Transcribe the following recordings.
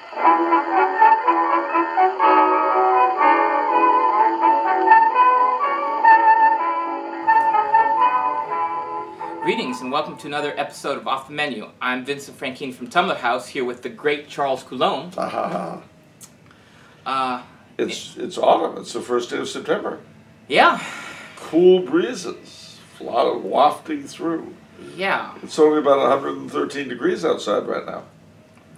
Greetings and welcome to another episode of Off the Menu. I'm Vincent Frankine from Tumblr House, here with the great Charles Coulombe. It's autumn. It's the first day of September. Yeah. Cool breezes, a lot of wafting through. Yeah. It's only about 113 degrees outside right now.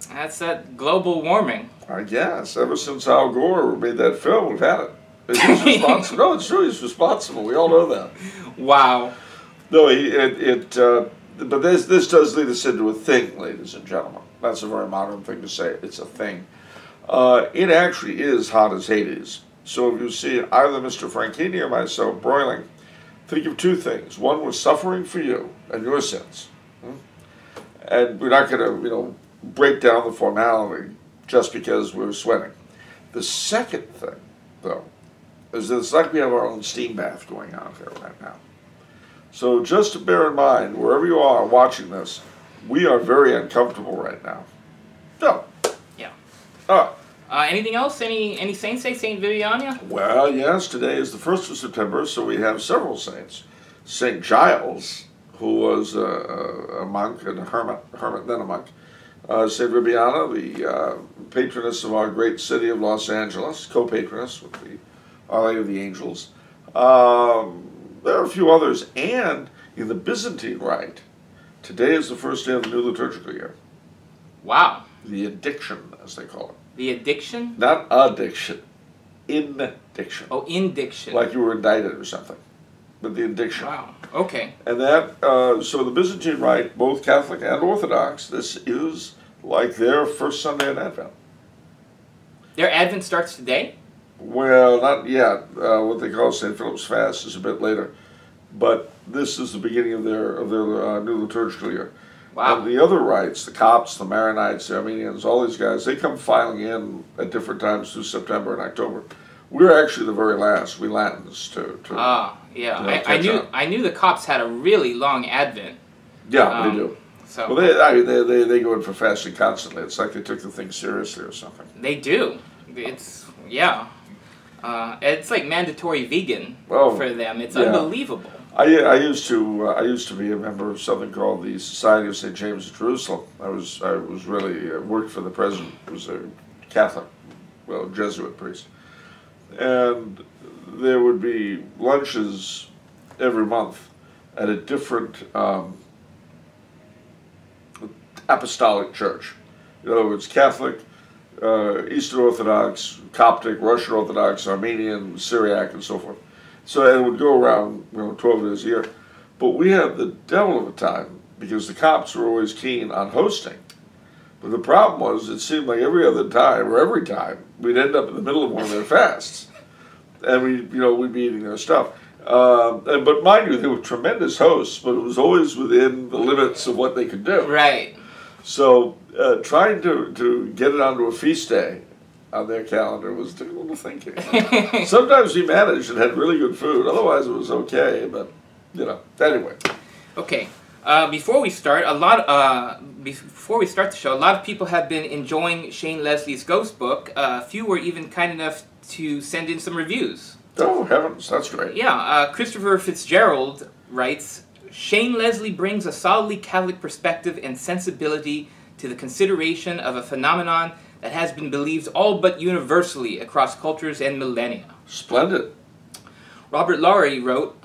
That's that global warming. I guess. Ever since Al Gore made that film, we've had it. He's responsible. No, it's true. He's responsible. We all know that. Wow. No, but this does lead us into a thing, ladies and gentlemen. That's a very modern thing to say. It's a thing. It actually is hot as Hades. So if you see either Mr. Frankini or myself broiling, think of two things. One was suffering for you and your sins. And we're not going to, break down the formality just because we're sweating. The second thing, though, is that it's like we have our own steam bath going on here right now. So just to bear in mind, wherever you are watching this, we are very uncomfortable right now. So. Yeah. All right. Anything else? Any saints say? Saint Viviana? Well, yes, today is the 1st of September, so we have several saints. St. Giles, who was a monk and a hermit then a monk. St. Viviana, the patroness of our great city of Los Angeles, co-patroness with the Our Lady of the Angels. There are a few others, and in the Byzantine Rite, today is the first day of the new liturgical year. Wow. The addiction, as they call it. The addiction? Not addiction. Indiction. Oh, indiction. Like you were indicted or something. But the addiction. Wow. Okay. And that, so the Byzantine Rite, both Catholic and Orthodox, this is like their first Sunday in Advent. Their Advent starts today? Well, not yet. What they call St. Philip's Fast is a bit later. But this is the beginning of their new liturgical year. Wow. And the other rites, the Copts, the Maronites, the Armenians, all these guys, they come filing in at different times through September and October. We're actually the very last, we Latins, yeah. I knew the Copts had a really long Advent. Yeah, they do. So well, they go in for fasting constantly. It's like they took the thing seriously or something. They do. It's it's like mandatory vegan for them. It's unbelievable. I used to be a member of something called the Society of St. James of Jerusalem. I was really worked for the president, who was a Catholic, Jesuit priest, and there would be lunches every month at a different apostolic church. In other words, Catholic, Eastern Orthodox, Coptic, Russian Orthodox, Armenian, Syriac, and so forth. So it would go around, 12 days a year. But we had the devil of a time because the Copts were always keen on hosting. But the problem was, it seemed like every time, we'd end up in the middle of one of their fasts, and we'd be eating their stuff. But mind you, they were tremendous hosts, but it was always within the limits of what they could do. Right. So trying to get it onto a feast day on their calendar was difficult to thinking. Sometimes we managed and had really good food. Otherwise, it was okay. But anyway. Okay. Before we start the show, a lot of people have been enjoying Shane Leslie's Ghost book. A few were even kind enough to send in some reviews. Oh heavens, that's great. Yeah. Christopher Fitzgerald writes, Shane Leslie brings a solidly Catholic perspective and sensibility to the consideration of a phenomenon that has been believed all but universally across cultures and millennia. Splendid. Robert Lowry wrote,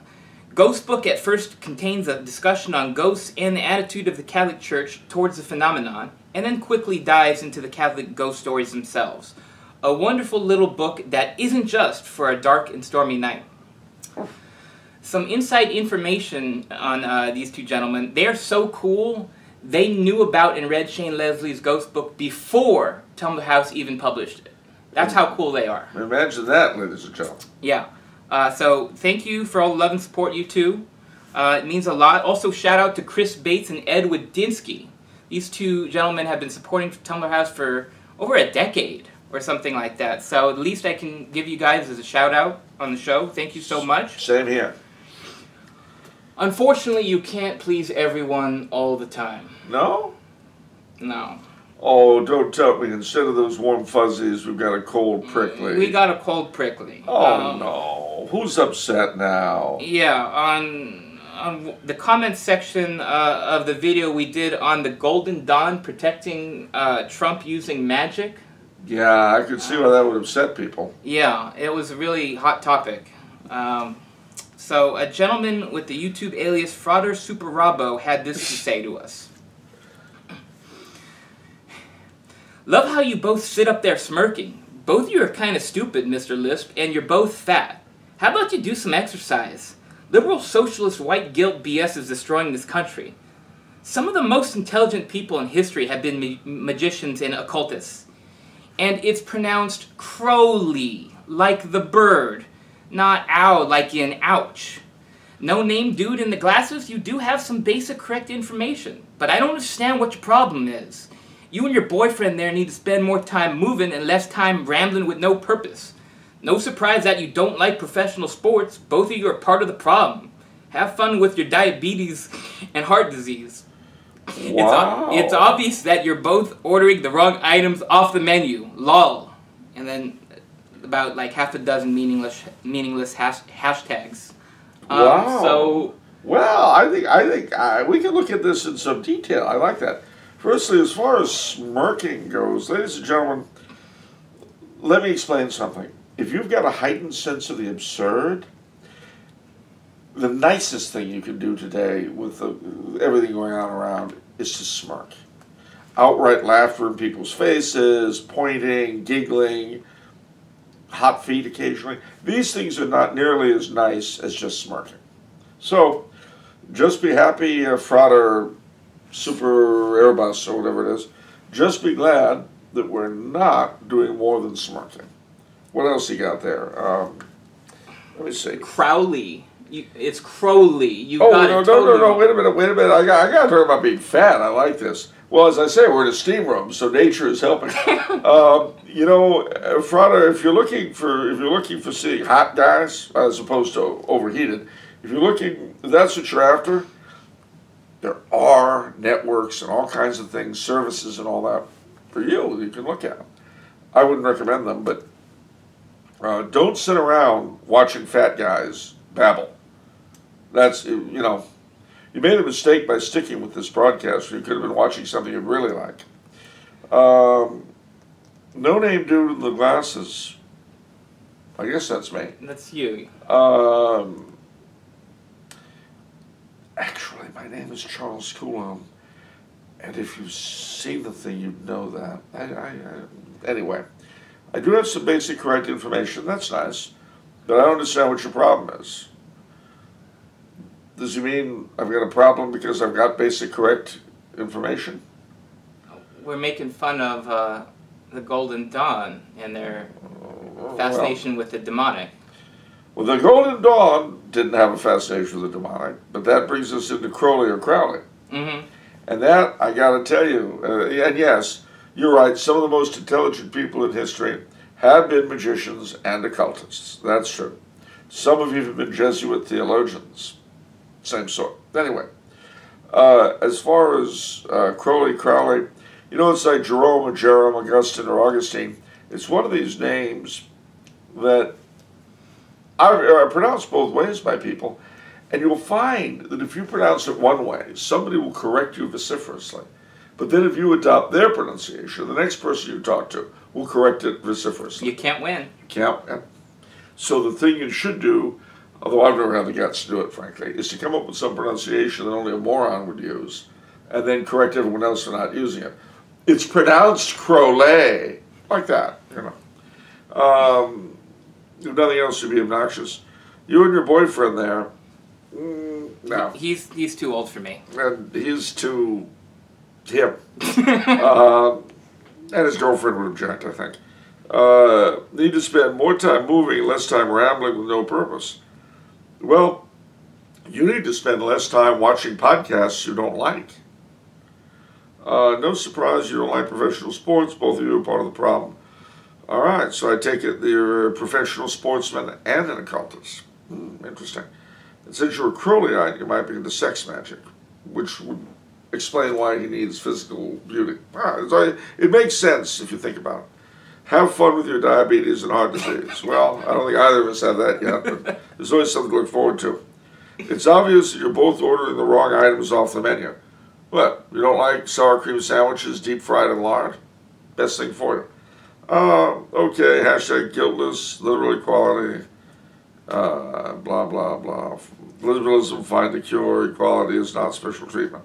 Ghost Book at first contains a discussion on ghosts and the attitude of the Catholic Church towards the phenomenon, and then quickly dives into the Catholic ghost stories themselves. A wonderful little book that isn't just for a dark and stormy night. Some inside information on these two gentlemen. They're so cool. They knew about and read Shane Leslie's Ghost book before Tumblr House even published it. That's how cool they are. Imagine that, ladies and gentlemen. Yeah. So thank you for all the love and support, you two. It means a lot. Also, shout out to Chris Bates and Ed Wadinsky. These two gentlemen have been supporting Tumblr House for over a decade or something like that. So the least I can give you guys is a shout out on the show. Thank you so much. Same here. Unfortunately, you can't please everyone all the time. No? No. Oh, don't tell me. Instead of those warm fuzzies, we've got a cold prickly. We got a cold prickly. Oh, no. Who's upset now? Yeah, on the comment section of the video we did on the Golden Dawn protecting Trump using magic. Yeah, I could see why that would upset people. Yeah, it was a really hot topic. So a gentleman with the YouTube alias Frauder Super Robbo had this to say to us. Love how you both sit up there smirking. Both of you are kind of stupid, Mr. Lisp, and you're both fat. How about you do some exercise? Liberal socialist white guilt BS is destroying this country. Some of the most intelligent people in history have been magicians and occultists. And it's pronounced Crowley, like the bird, not ow, like in ouch. No name dude in the glasses, you do have some basic correct information, but I don't understand what your problem is. You and your boyfriend there need to spend more time moving and less time rambling with no purpose. No surprise that you don't like professional sports. Both of you are part of the problem. Have fun with your diabetes and heart disease. Wow. It's obvious that you're both ordering the wrong items off the menu. Lol. And then about like half a dozen meaningless hashtags. Wow. So, well, I think we can look at this in some detail. I like that. Firstly, as far as smirking goes, ladies and gentlemen, let me explain something. If you've got a heightened sense of the absurd, the nicest thing you can do today with everything going on around is to smirk. Outright laughter in people's faces, pointing, giggling, hot feet occasionally. These things are not nearly as nice as just smirking. So, just be happy, Frauder Super Airbus or whatever it is. Just be glad that we're not doing more than smirking. What else you got there? Let me see. Crowley. It's Crowley. No, wait a minute. I got to talk about being fat. I like this. Well, as I say, we're in a steam room, so nature is helping. You know, Frauder, if you're looking for seeing hot guys as opposed to overheated, if that's what you're after, there are networks and all kinds of things, services and all that for you can look at. I wouldn't recommend them, but don't sit around watching fat guys babble. That's, you made a mistake by sticking with this broadcast. You could have been watching something you'd really like. No name dude in the glasses. I guess that's me. That's you. Actually, my name is Charles Coulombe, and if you've seen the thing, you'd know that. Anyway, I do have some basic correct information. That's nice, but I don't understand what your problem is. Does he mean I've got a problem because I've got basic correct information? We're making fun of the Golden Dawn and their fascination with the demonic. Well, the Golden Dawn didn't have a fascination with the demonic, but that brings us into Crowley or Crowley. Mm-hmm. And that, I got to tell you, and yes, you're right, some of the most intelligent people in history have been magicians and occultists. That's true. Some of you have been Jesuit theologians. Same sort. Anyway, as far as Crowley, it's like Jerome or Jerome, Augustine or Augustine. It's one of these names that are pronounced both ways by people, and you'll find that if you pronounce it one way, somebody will correct you vociferously. But then if you adopt their pronunciation, the next person you talk to will correct it vociferously. You can't win. You can't win. So the thing you should do, although I've never had the guts to do it, frankly, is to come up with some pronunciation that only a moron would use, and then correct everyone else for not using it. It's pronounced Crowley, like that, If nothing else to be obnoxious. You and your boyfriend there, no. He's too old for me. And he's too him. And his girlfriend would object, I think. Need to spend more time moving, less time rambling with no purpose. Well, you need to spend less time watching podcasts you don't like. No surprise you don't like professional sports. Both of you are part of the problem. All right, so I take it you're a professional sportsman and an occultist. Interesting. And since you're a Crowleyite, you might be into sex magic, which would explain why he needs physical beauty. It makes sense if you think about it. Have fun with your diabetes and heart disease. Well, I don't think either of us have that yet, but there's always something to look forward to. It's obvious that you're both ordering the wrong items off the menu. What, you don't like sour cream sandwiches deep fried in lard? Best thing for you. Okay, hashtag guiltless, liberal equality, blah, blah, blah. Liberalism find the cure, equality is not special treatment.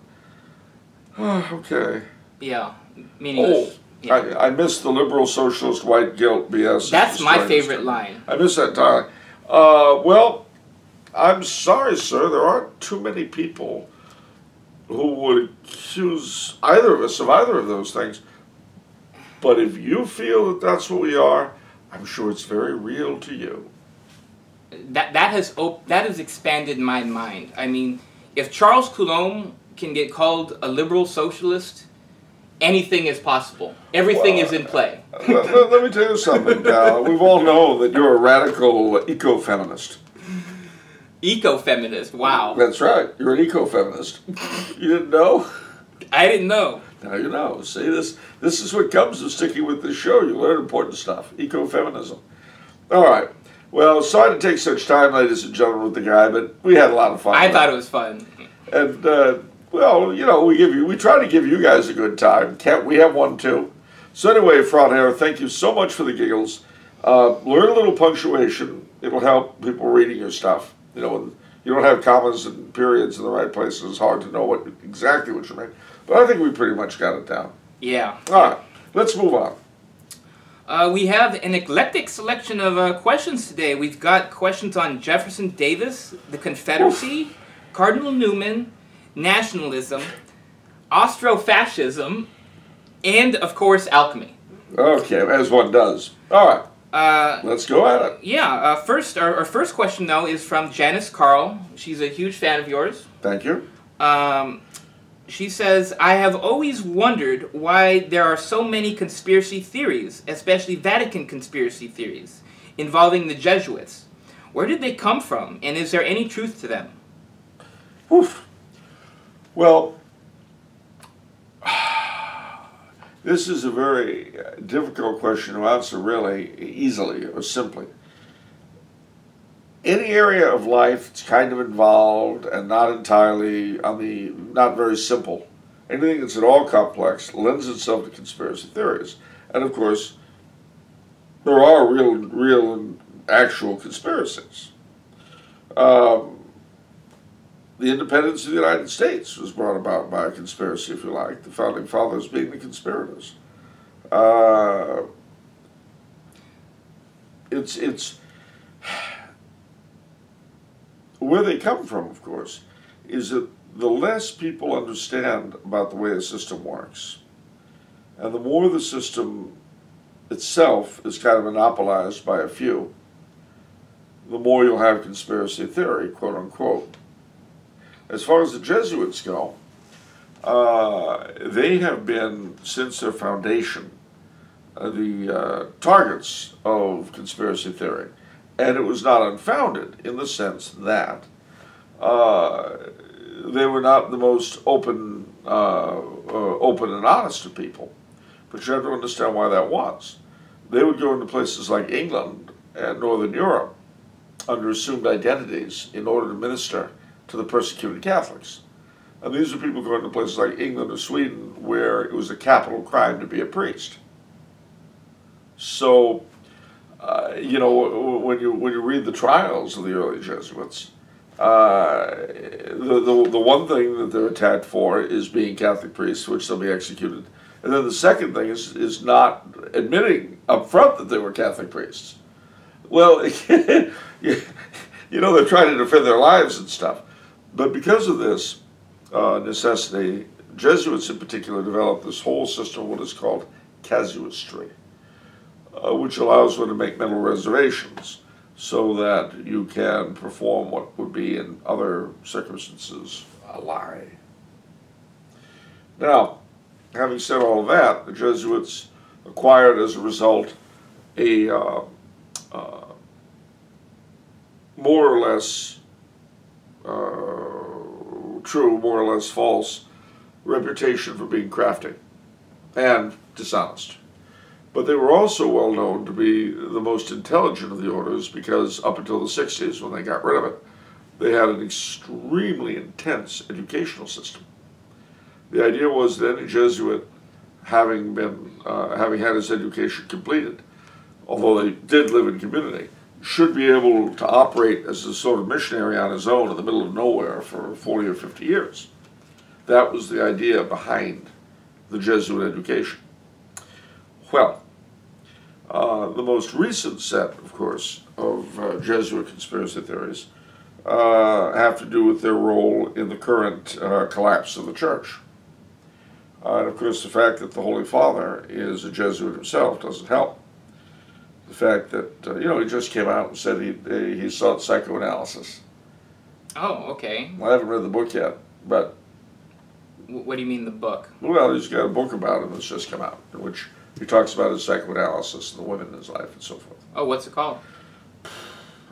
Okay. Yeah, meaningless. Yeah. I miss the liberal socialist white guilt BS. That's my favorite line. I miss that entirely. Well, I'm sorry, sir, there aren't too many people who would accuse either of us of either of those things. But if you feel that that's what we are, I'm sure it's very real to you. That has expanded my mind. I mean, if Charles Coulombe can get called a liberal socialist, anything is possible. Everything is in play. Let me tell you something. We've all known that you're a radical eco-feminist. Eco-feminist, wow. That's right. You're an eco-feminist. You didn't know? I didn't know. Now you know. See, this is what comes of sticking with this show. You learn important stuff. Ecofeminism. All right. Well, sorry to take such time, ladies and gentlemen, with the guy, but we had a lot of fun. I thought it was fun. And well, you know, we try to give you guys a good time. Can't we have one too? So anyway, Fraudhair, thank you so much for the giggles. Learn a little punctuation. It'll help people reading your stuff. You know, when you don't have commas and periods in the right places, it's hard to know exactly what you mean. But I think we pretty much got it down. Yeah. All right, let's move on. We have an eclectic selection of questions today. We've got questions on Jefferson Davis, the Confederacy, Cardinal Newman, nationalism, Austrofascism, and, of course, alchemy. Okay, as one does. All right. Let's go at it. Yeah. Our first question, though, is from Janice Carl. She's a huge fan of yours. Thank you. She says, I have always wondered why there are so many conspiracy theories, especially Vatican conspiracy theories, involving the Jesuits. Where did they come from, and is there any truth to them? Oof. Well, this is a very difficult question to answer really easily or simply. Any area of life that's kind of involved and not entirely not very simple, anything that's at all complex lends itself to conspiracy theories. And of course, there are real and actual conspiracies. The independence of the United States was brought about by a conspiracy, if you like, the Founding Fathers being the conspirators. Where they come from, of course, is that the less people understand about the way a system works, and the more the system itself is kind of monopolized by a few, the more you'll have conspiracy theory, quote unquote. As far as the Jesuits go, they have been, since their foundation, the targets of conspiracy theory. And it was not unfounded in the sense that they were not the most open and honest of people. But you have to understand why that was. They would go into places like England and Northern Europe under assumed identities in order to minister to the persecuted Catholics. And these are people going to places like England or Sweden where it was a capital crime to be a priest. So, you know, when you read the trials of the early Jesuits, the one thing that they're attacked for is being Catholic priests, which they'll be executed. And then the second thing is not admitting up front that they were Catholic priests. Well, you know, they're trying to defend their lives and stuff. But because of this necessity, Jesuits in particular developed this whole system of what is called casuistry, which allows one to make mental reservations so that you can perform what would be in other circumstances a lie. Now, having said all of that, the Jesuits acquired as a result a more or less true, more or less false reputation for being crafty and dishonest. But they were also well known to be the most intelligent of the orders because up until the 60s, when they got rid of it, they had an extremely intense educational system. The idea was that any Jesuit, having had his education completed, although they did live in community, should be able to operate as a sort of missionary on his own in the middle of nowhere for 40 or 50 years. That was the idea behind the Jesuit education. Well, the most recent set, of course, of Jesuit conspiracy theories have to do with their role in the current collapse of the church. And of course, the fact that the Holy Father is a Jesuit himself doesn't help. The fact that, he just came out and said he sought psychoanalysis. Oh, okay. I haven't read the book yet, but... What do you mean, the book? Well, he's got a book about him that's just come out, in which he talks about his psychoanalysis and the women in his life and so forth. Oh, what's it called? I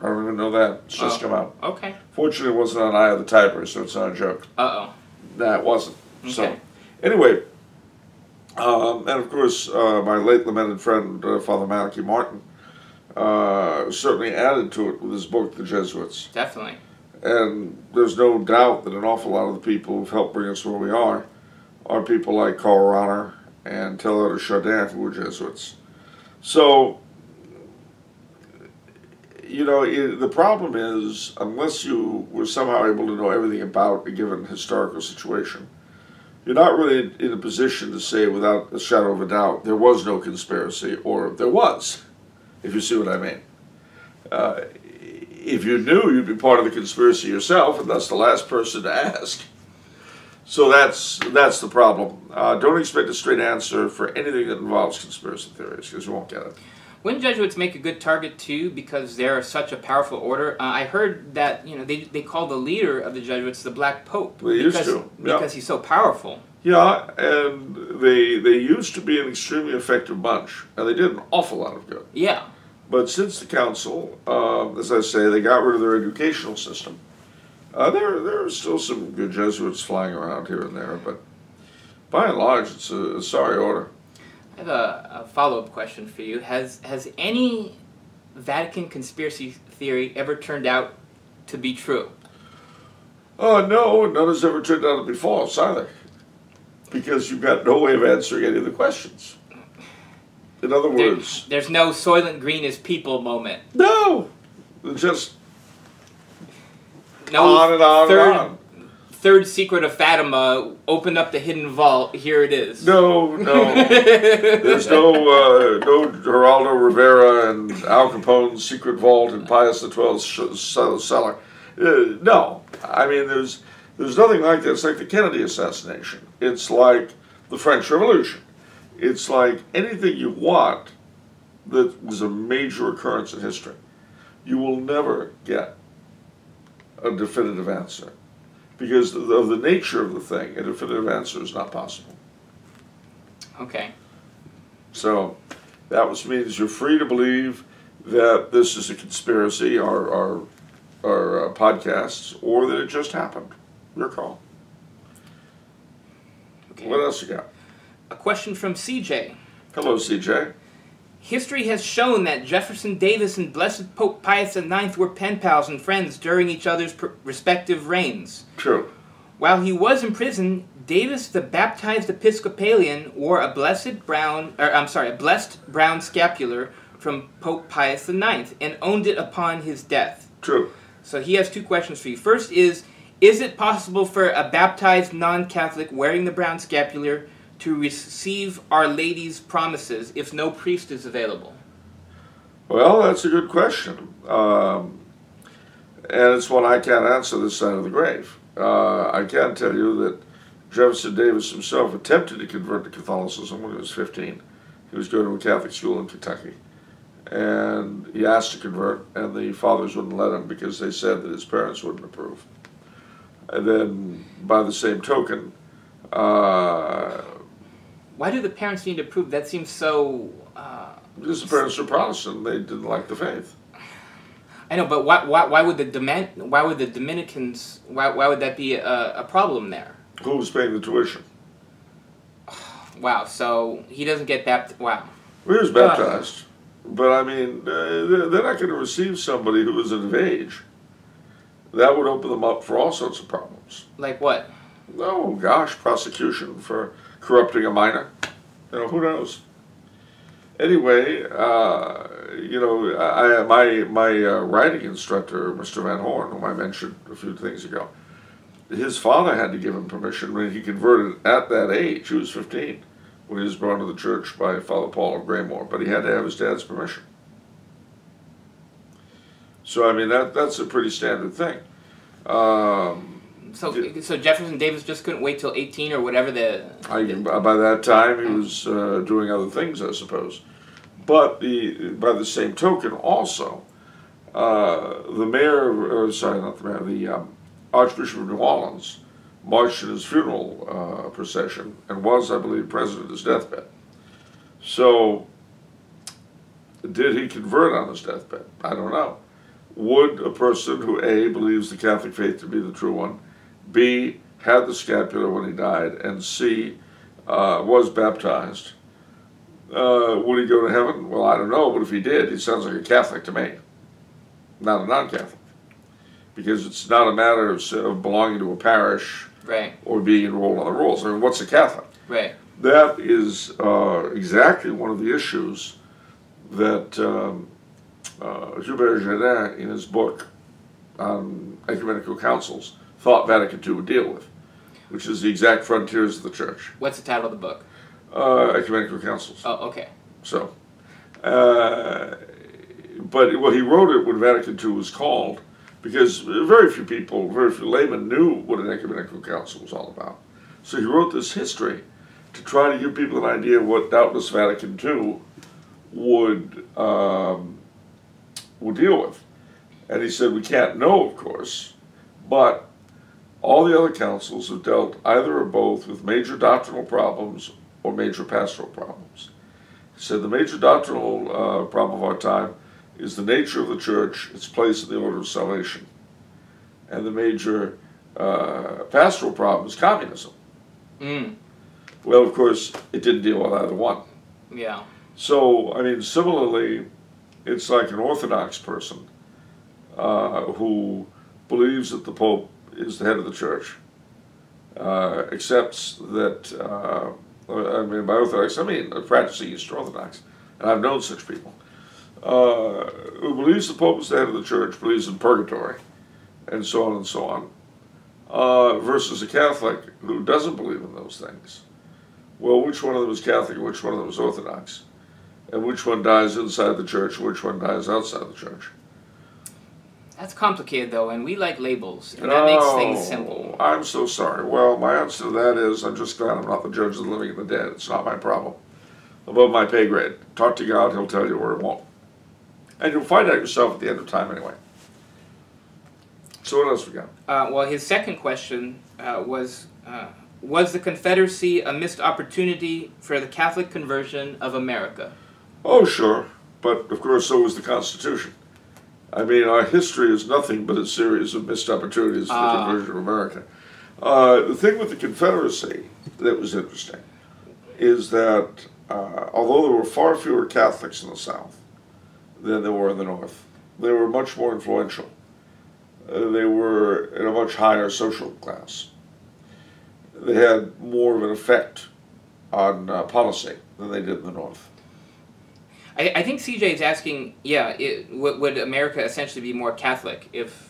don't even know that. It's just come out. Okay. Fortunately, it wasn't on Eye of the Tiger, so it's not a joke. Uh-oh. Nah, it wasn't. Okay. So, anyway, and of course, my late lamented friend, Father Malachi Martin, certainly added to it with his book, The Jesuits. Definitely. And there's no doubt that an awful lot of the people who've helped bring us where we are people like Karl Rahner and Teilhard de Chardin, who were Jesuits. So, the problem is, unless you were somehow able to know everything about a given historical situation, you're not really in a position to say without a shadow of a doubt there was no conspiracy, or there was, if you see what I mean. If you knew, you'd be part of the conspiracy yourself, and that's the last person to ask. So that's the problem. Don't expect a straight answer for anything that involves conspiracy theories, because you won't get it. Wouldn't Jesuits make a good target too, because they're such a powerful order? I heard that they call the leader of the Jesuits the Black Pope. They used to, because he's so powerful. Yeah, and they used to be an extremely effective bunch, and they did an awful lot of good. Yeah. But since the council, as I say, they got rid of their educational system. There are still some good Jesuits flying around here and there, but by and large, it's a sorry order. I have a follow-up question for you. Has any Vatican conspiracy theory ever turned out to be true? No, none has ever turned out to be false either, because you've got no way of answering any of the questions. In other words... There's no Soylent Green is people moment. No! Just no on and on and on. Third secret of Fatima, open up the hidden vault, here it is. No. There's no Geraldo Rivera and Al Capone's secret vault in Pius XII's cellar. No. I mean, there's nothing like that. It's like the Kennedy assassination. It's like the French Revolution. It's like anything you want that is a major occurrence in history. You will never get a definitive answer. Because of the nature of the thing, a definitive answer is not possible. Okay. So, that means you're free to believe that this is a conspiracy, our podcasts, or that it just happened. Your call. Okay. What else you got? A question from CJ. Hello, CJ. History has shown that Jefferson Davis and Blessed Pope Pius IX were pen pals and friends during each other's respective reigns. True. While he was in prison, Davis, the baptized Episcopalian, wore a blessed brown scapular from Pope Pius IX and owned it upon his death. True. So he has two questions for you. First is it possible for a baptized non-Catholic wearing the brown scapular to receive Our Lady's promises if no priest is available? Well, that's a good question. And it's one I can't answer this side of the grave. I can tell you that Jefferson Davis himself attempted to convert to Catholicism when he was 15. He was going to a Catholic school in Kentucky. And he asked to convert, and the fathers wouldn't let him because they said that his parents wouldn't approve. And then, by the same token, why do the parents need to prove? That seems so... because the parents were Protestant, they didn't like the faith. I know, but why would the Dominicans? Why would that be a problem there? Who was paying the tuition? Wow, so he doesn't get baptized. Wow. He was baptized. But I mean, they're not going to receive somebody who isn't of age. That would open them up for all sorts of problems. Like what? Oh gosh, prosecution for corrupting a minor. You know, who knows? Anyway, you know, my writing instructor, Mr. Van Horn, whom I mentioned a few things ago, his father had to give him permission when he converted at that age. He was 15 when he was brought to the church by Father Paul of Graymore, but he had to have his dad's permission. So I mean, that's a pretty standard thing. So Jefferson Davis just couldn't wait till 18 or whatever by that time he was doing other things, I suppose. But by the same token, also, the mayor, or sorry, not the mayor, the Archbishop of New Orleans marched in his funeral procession and was, I believe, present at his deathbed. So, did he convert on his deathbed? I don't know. Would a person who A, believes the Catholic faith to be the true one, B, had the scapular when he died, and C, was baptized, would he go to heaven? Well, I don't know, but if he did, he sounds like a Catholic to me, not a non-Catholic. Because it's not a matter of belonging to a parish, right, or being enrolled on the rolls. I mean, what's a Catholic? Right. That is exactly one of the issues that Hubert Jardin, in his book on ecumenical councils, thought Vatican II would deal with, which is the exact frontiers of the Church. What's the title of the book? Ecumenical councils. Oh, okay. So, but well, he wrote it when Vatican II was called, because very few people, very few laymen knew what an ecumenical council was all about. So he wrote this history to try to give people an idea of what doubtless Vatican II would deal with. And he said, we can't know, of course, but all the other councils have dealt either or both with major doctrinal problems or major pastoral problems. He said the major doctrinal problem of our time is the nature of the Church, its place in the order of salvation. And the major pastoral problem is communism. Mm. Well, of course, it didn't deal with either one. Yeah. So, I mean, similarly, it's like an Orthodox person who believes that the Pope is the head of the Church, accepts that, I mean, by Orthodox, I mean practicing Eastern Orthodox, and I've known such people, who believes the Pope is the head of the Church, believes in purgatory, and so on and so on, versus a Catholic who doesn't believe in those things. Well, which one of them is Catholic and which one of them is Orthodox? And which one dies inside the Church and which one dies outside the Church? That's complicated, though, and we like labels, and that makes things simple. I'm so sorry. Well, my answer to that is, I'm just glad I'm not the judge of the living and the dead. It's not my problem. Above my pay grade. Talk to God, He'll tell you, or He won't. And you'll find out yourself at the end of time anyway. So what else we got? Well, his second question was the Confederacy a missed opportunity for the Catholic conversion of America? Oh, sure. But, of course, so was the Constitution. I mean, our history is nothing but a series of missed opportunities for the conversion of America. The thing with the Confederacy that was interesting is that although there were far fewer Catholics in the South than there were in the North, they were much more influential. They were in a much higher social class. They had more of an effect on policy than they did in the North. I think CJ is asking, would America essentially be more Catholic if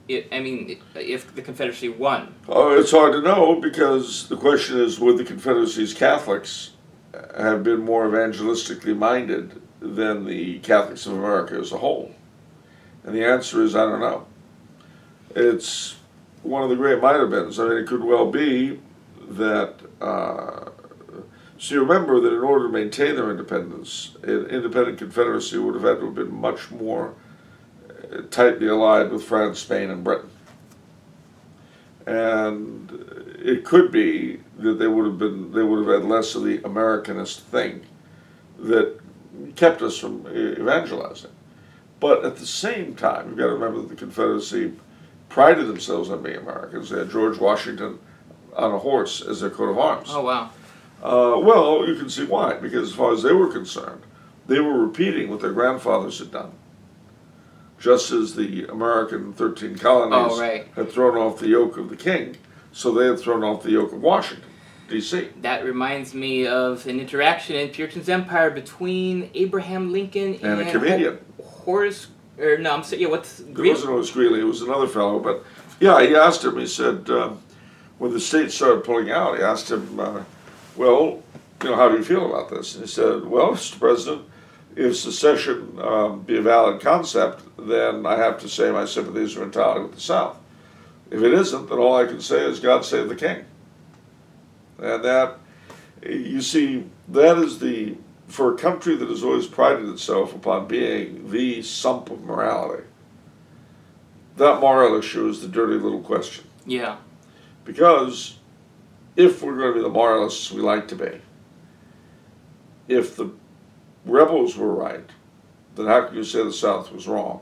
the Confederacy won? Oh, it's hard to know, because the question is, would the Confederacy's Catholics have been more evangelistically minded than the Catholics of America as a whole? And the answer is, I don't know. It's one of the great might have beens. I mean, it could well be that so you remember that in order to maintain their independence, an independent Confederacy would have had to have been much more tightly allied with France, Spain, and Britain. And it could be that they would have had less of the Americanist thing that kept us from evangelizing. But at the same time, you've got to remember that the Confederacy prided themselves on being Americans. They had George Washington on a horse as their coat of arms. Oh, wow. Well, you can see why, because as far as they were concerned, they were repeating what their grandfathers had done. Just as the American 13 colonies had thrown off the yoke of the king, so they had thrown off the yoke of Washington, D.C. That reminds me of an interaction in Puritan's Empire between Abraham Lincoln and a comedian. Horace, or no, I'm saying, yeah, what's Greeley? It wasn't Horace Greeley, it was another fellow, but yeah, he asked him, he said, when the states started pulling out, he asked him, well, you know, how do you feel about this? And he said, well, Mr. President, if secession be a valid concept, then I have to say my sympathies are entirely with the South. If it isn't, then all I can say is God save the king. And that, you see, that is the, for a country that has always prided itself upon being the sump of morality, that moral issue is the dirty little question. Yeah. Because if we're going to be the moralists we like to be, if the rebels were right, then how can you say the South was wrong?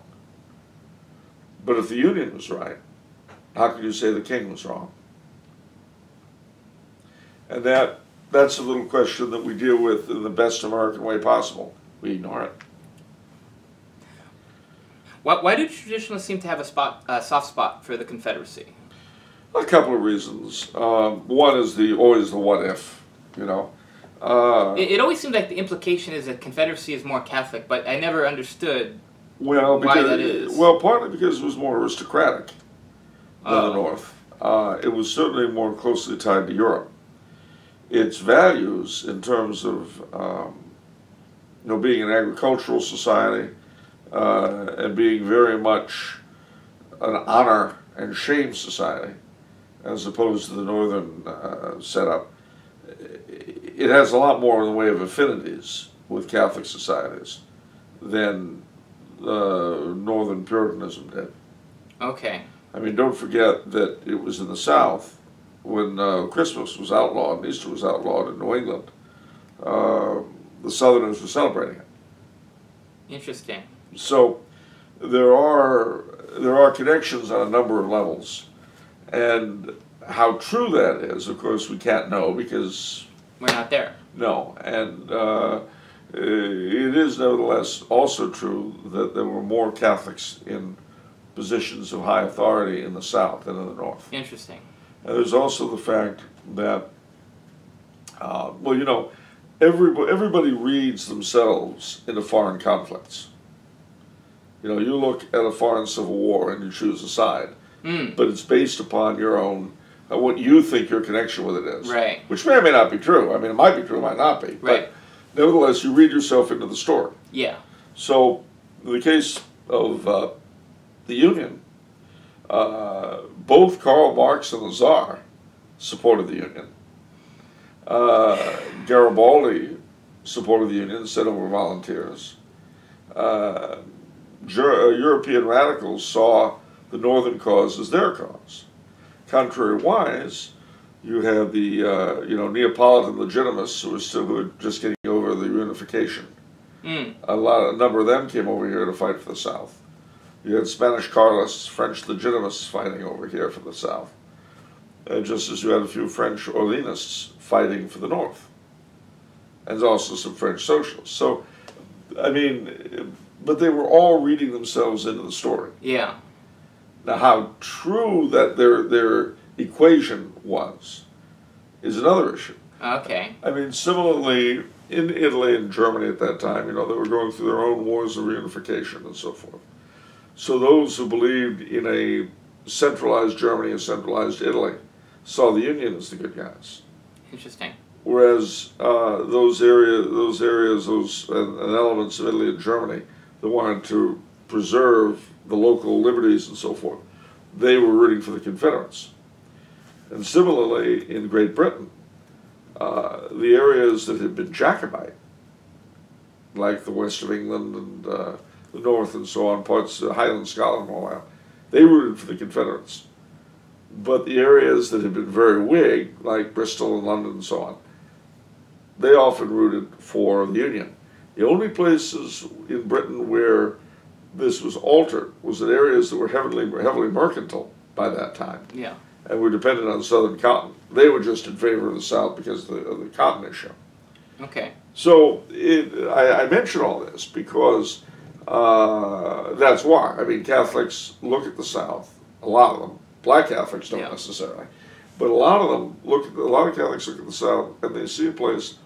But if the Union was right, how can you say the king was wrong? And that's a little question that we deal with in the best American way possible. We ignore it. Why do traditionalists seem to have a soft spot for the Confederacy? A couple of reasons. One is always the what if, you know. It always seems like the implication is that Confederacy is more Catholic, but I never understood why that is. Well, partly because it was more aristocratic than the North. It was certainly more closely tied to Europe. Its values in terms of you know, being an agricultural society and being very much an honor and shame society, as opposed to the northern setup, it has a lot more in the way of affinities with Catholic societies than Northern Puritanism did. Okay. I mean, don't forget that it was in the South when Christmas was outlawed and Easter was outlawed in New England. The Southerners were celebrating it. Interesting. So there are connections on a number of levels, and how true that is, of course, we can't know because we're not there. No, and it is nevertheless also true that there were more Catholics in positions of high authority in the South than in the North. Interesting. And there's also the fact that, well, you know, everybody reads themselves into foreign conflicts. You know, you look at a foreign civil war and you choose a side, but it's based upon your own, what you think your connection with it is. Right. Which may or may not be true. I mean, it might be true, it might not be. Right. But nevertheless, you read yourself into the story. Yeah. So, in the case of the Union, both Karl Marx and the Tsar supported the Union. Garibaldi supported the Union, said over volunteers. European radicals saw the Northern cause as their cause. Contrariwise, you have the you know, Neapolitan legitimists who were just getting over the reunification. A number of them came over here to fight for the South. You had Spanish Carlists, French legitimists fighting over here for the South, just as you had a few French Orleanists fighting for the North, and also some French socialists. So, I mean, but they were all reading themselves into the story. Yeah. Now, how true that their equation was is another issue. Okay. I mean, similarly, in Italy and Germany at that time, you know, they were going through their own wars of reunification and so forth. So those who believed in a centralized Germany and centralized Italy saw the Union as the good guys. Interesting. Whereas those areas, and elements of Italy and Germany that wanted to preserve the local liberties and so forth, they were rooting for the Confederates. And similarly, in Great Britain, the areas that had been Jacobite, like the west of England and the north and so on, parts of Highland Scotland and all that, they rooted for the Confederates. But the areas that had been very Whig, like Bristol and London and so on, they often rooted for the Union. The only places in Britain where this was altered was in areas that were heavily mercantile by that time. Yeah. and were dependent on the Southern cotton. They were just in favor of the South because of the cotton issue. Okay. So I mention all this because that's why. I mean, Catholics look at the South, a lot of them. Black Catholics don't necessarily. But a lot of Catholics look at the South and they see a place,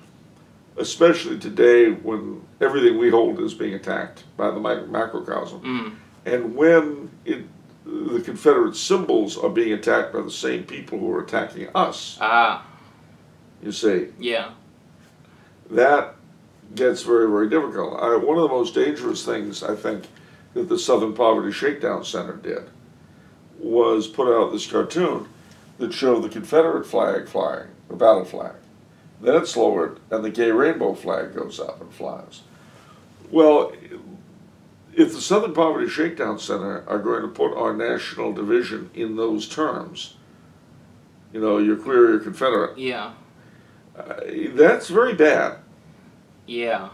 especially today when everything we hold is being attacked by the macrocosm. And when the Confederate symbols are being attacked by the same people who are attacking us. You see. Yeah. That gets very, very difficult. One of the most dangerous things, I think, that the Southern Poverty Shakedown Center did was put out this cartoon that showed the Confederate flag flying, the battle flag. Then it's lowered, and the gay rainbow flag goes up and flies. Well, if the Southern Poverty Shakedown Center are going to put our national division in those terms, you know, you're queer, you're Confederate. Yeah. That's very bad. Yeah.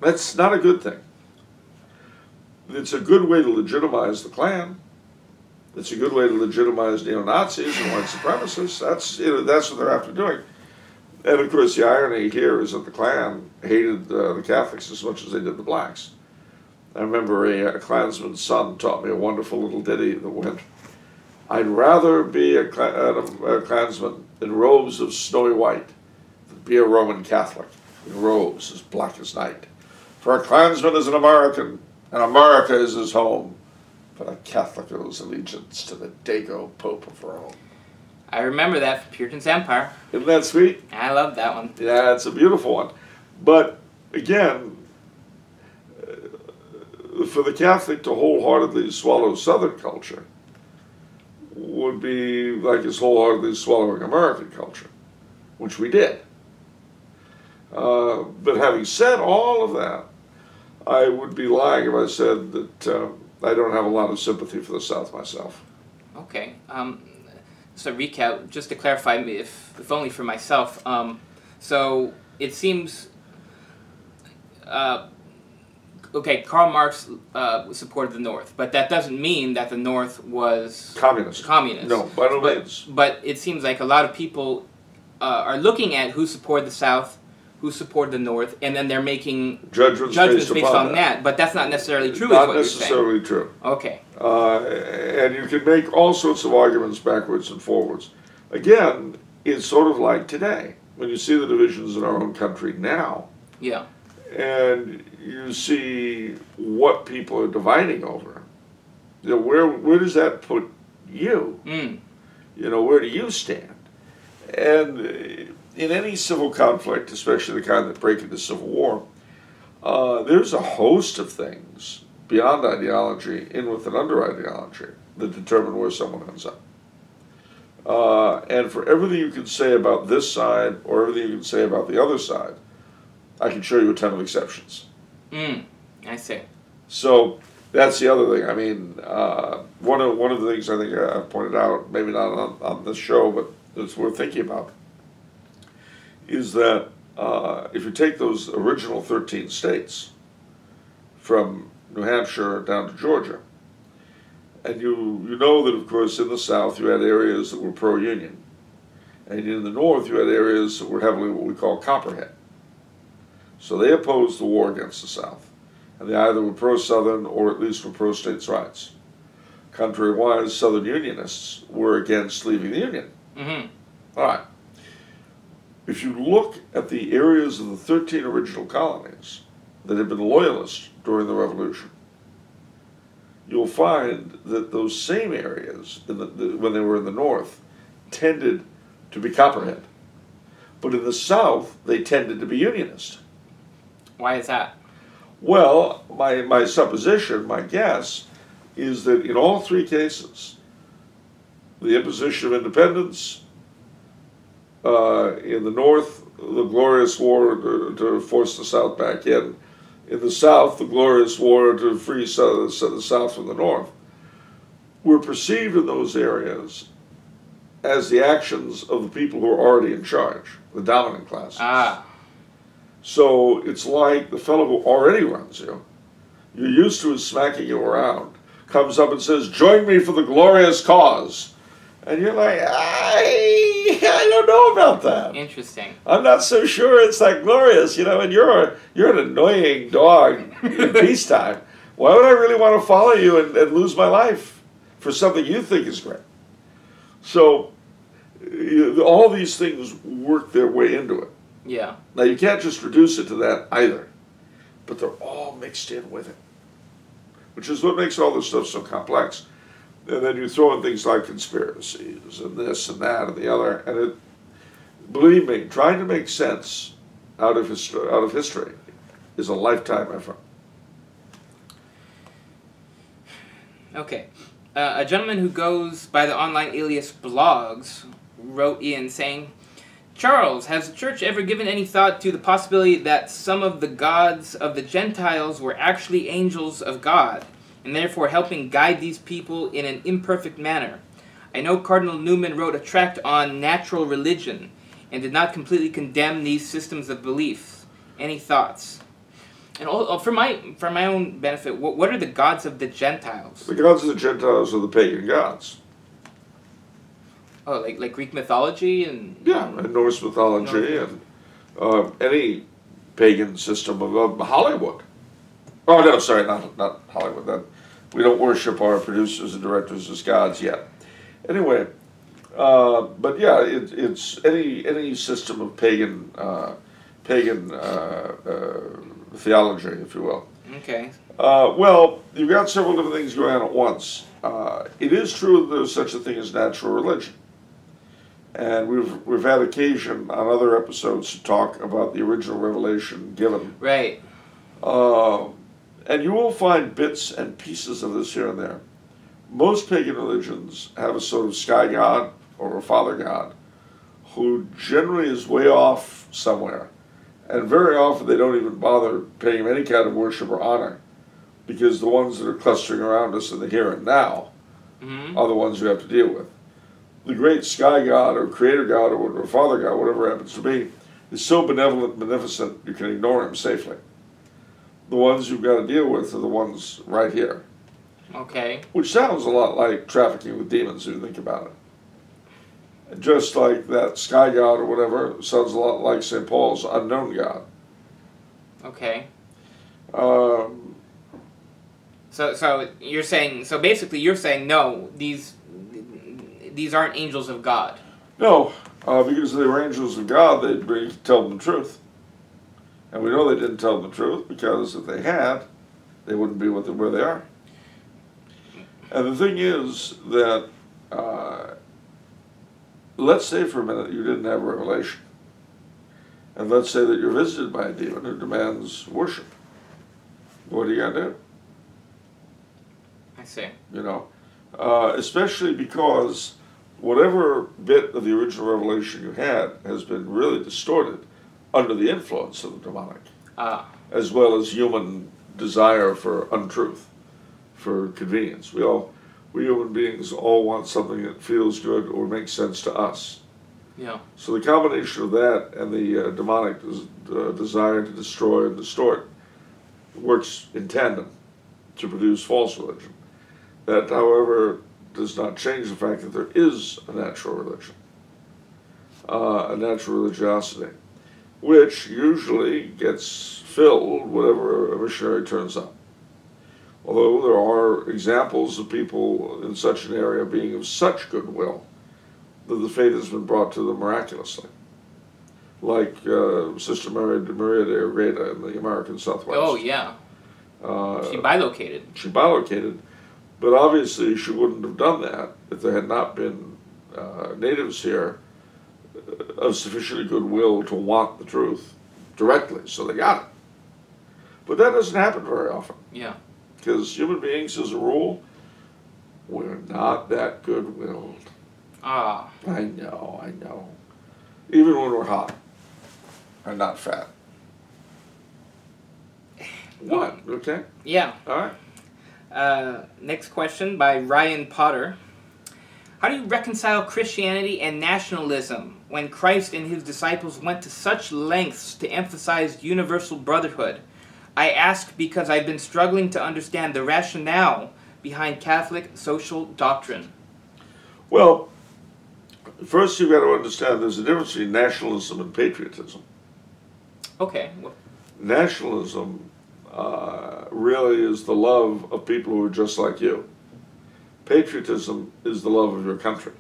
That's not a good thing. It's a good way to legitimize the Klan. It's a good way to legitimize neo-Nazis and white supremacists. That's what they're after doing. And of course, the irony here is that the Klan hated the Catholics as much as they did the blacks. I remember a Klansman's son taught me a wonderful little ditty that went, "I'd rather be a Klansman in robes of snowy white than be a Roman Catholic in robes as black as night. For a Klansman is an American, and America is his home. But a Catholic owes allegiance to the Dago Pope of Rome." I remember that from Puritan's Empire. Isn't that sweet? I love that one. Yeah, it's a beautiful one. But again, for the Catholic to wholeheartedly swallow Southern culture would be like us wholeheartedly swallowing American culture, which we did. But having said all of that, I would be lying if I said that I don't have a lot of sympathy for the South myself. Okay. Just a recap, just to clarify, if only for myself. So it seems, okay, Karl Marx supported the North, but that doesn't mean that the North was Communist. No, by no means. But it seems like a lot of people are looking at who supported the South, who supported the North, and then they're making judgments based on that. But that's not necessarily true. Not necessarily true. Okay. And you can make all sorts of arguments backwards and forwards. Again, it's sort of like today, when you see the divisions in our own country now. Yeah. And you see what people are dividing over. You know, where does that put you? You know, where do you stand? And in any civil conflict, especially the kind that break into civil war, there's a host of things beyond ideology, in with and under ideology, that determine where someone ends up. And for everything you can say about this side, or everything you can say about the other side, I can show you a ton of exceptions. I see. So that's the other thing. I mean, one of the things I think I pointed out, maybe not on this show, but it's worth thinking about, is that if you take those original 13 states, from New Hampshire down to Georgia, and you know that, of course, in the South you had areas that were pro-Union, and in the North you had areas that were heavily what we call Copperhead. So they opposed the war against the South, and they either were pro-Southern or at least were pro-states' rights. Contrary-wise, Southern Unionists were against leaving the Union. All right. If you look at the areas of the 13 original colonies that had been loyalists during the Revolution, you'll find that those same areas, when they were in the North, tended to be Copperhead. But in the South, they tended to be Unionist. Why is that? Well, my supposition, my guess, is that in all three cases, the imposition of independence, in the North, the glorious war to force the South back in the South, the glorious war to free the South from the North, were perceived in those areas as the actions of the people who are already in charge, the dominant classes. So it's like the fellow who already runs you, you're used to his smacking you around, comes up and says, "Join me for the glorious cause." And you're like, I don't know about that. Interesting. I'm not so sure it's that glorious, and you're an annoying dog in peacetime. Why would I really want to follow you and lose my life for something you think is great? So all these things work their way into it. Yeah. Now, you can't just reduce it to that either, but they're all mixed in with it, which is what makes all this stuff so complex. And then you throw in things like conspiracies and this and that and the other, and believe me, trying to make sense out of history is a lifetime effort. Okay. A gentleman who goes by the online alias Blogs wrote in saying, Charles, has the church ever given any thought to the possibility that some of the gods of the Gentiles were actually angels of God, and therefore helping guide these people in an imperfect manner? I know Cardinal Newman wrote a tract on natural religion, and did not completely condemn these systems of belief. Any thoughts? And for my own benefit, what are the gods of the Gentiles? The gods of the Gentiles are the pagan gods. Oh, like Greek mythology and... Yeah, and Norse mythology and any pagan system of Hollywood. Oh, no, sorry, not Hollywood. We don't worship our producers and directors as gods yet. Anyway, but yeah, it's any system of pagan theology, if you will. Okay. Well, you've got several different things going on at once. It is true that there's such a thing as natural religion. And we've had occasion on other episodes to talk about the original revelation given. Right. And you will find bits and pieces of this here and there. Most pagan religions have a sort of sky god or a father god who generally is way off somewhere. And very often they don't even bother paying him any kind of worship or honor, because the ones that are clustering around us in the here and now are the ones you have to deal with. The great sky god or creator god or father god, whatever it happens to be, is so benevolent and beneficent you can ignore him safely. The ones you've got to deal with are the ones right here. Okay. Which sounds a lot like trafficking with demons if you think about it. Just like that sky god or whatever sounds a lot like St. Paul's unknown god. Okay. So you're saying, so basically you're saying no, these aren't angels of God. No, because if they were angels of God, they'd tell them the truth. And we know they didn't tell them the truth, because if they had, they wouldn't be where they are. And the thing is that, let's say for a minute you didn't have revelation. And let's say that you're visited by a demon who demands worship. What are you going to do? I see. You know, especially because whatever bit of the original revelation you had has been really distorted under the influence of the demonic, as well as human desire for untruth, for convenience. We human beings all want something that feels good or makes sense to us. Yeah. So the combination of that and the demonic desire to destroy and distort works in tandem to produce false religion. That, however, does not change the fact that there is a natural religion, a natural religiosity, which usually gets filled whenever a missionary turns up. Although there are examples of people in such an area being of such goodwill that the faith has been brought to them miraculously, like Sister Maria de Agreda in the American Southwest. Oh, yeah. She bilocated. She bilocated, but obviously she wouldn't have done that if there had not been natives here of sufficiently goodwill to want the truth directly, so they got it. But that doesn't happen very often. Yeah. Because human beings, as a rule, we're not that good-willed. Ah. I know. Even when we're hot and not fat. What? Okay? Yeah. All right. Next question by Ryan Potter. How do you reconcile Christianity and nationalism when Christ and his disciples went to such lengths to emphasize universal brotherhood? I ask because I've been struggling to understand the rationale behind Catholic social doctrine. Well, First, you've got to understand there's a difference between nationalism and patriotism. Okay. Well, Nationalism really is the love of people who are just like you. Patriotism is the love of your country.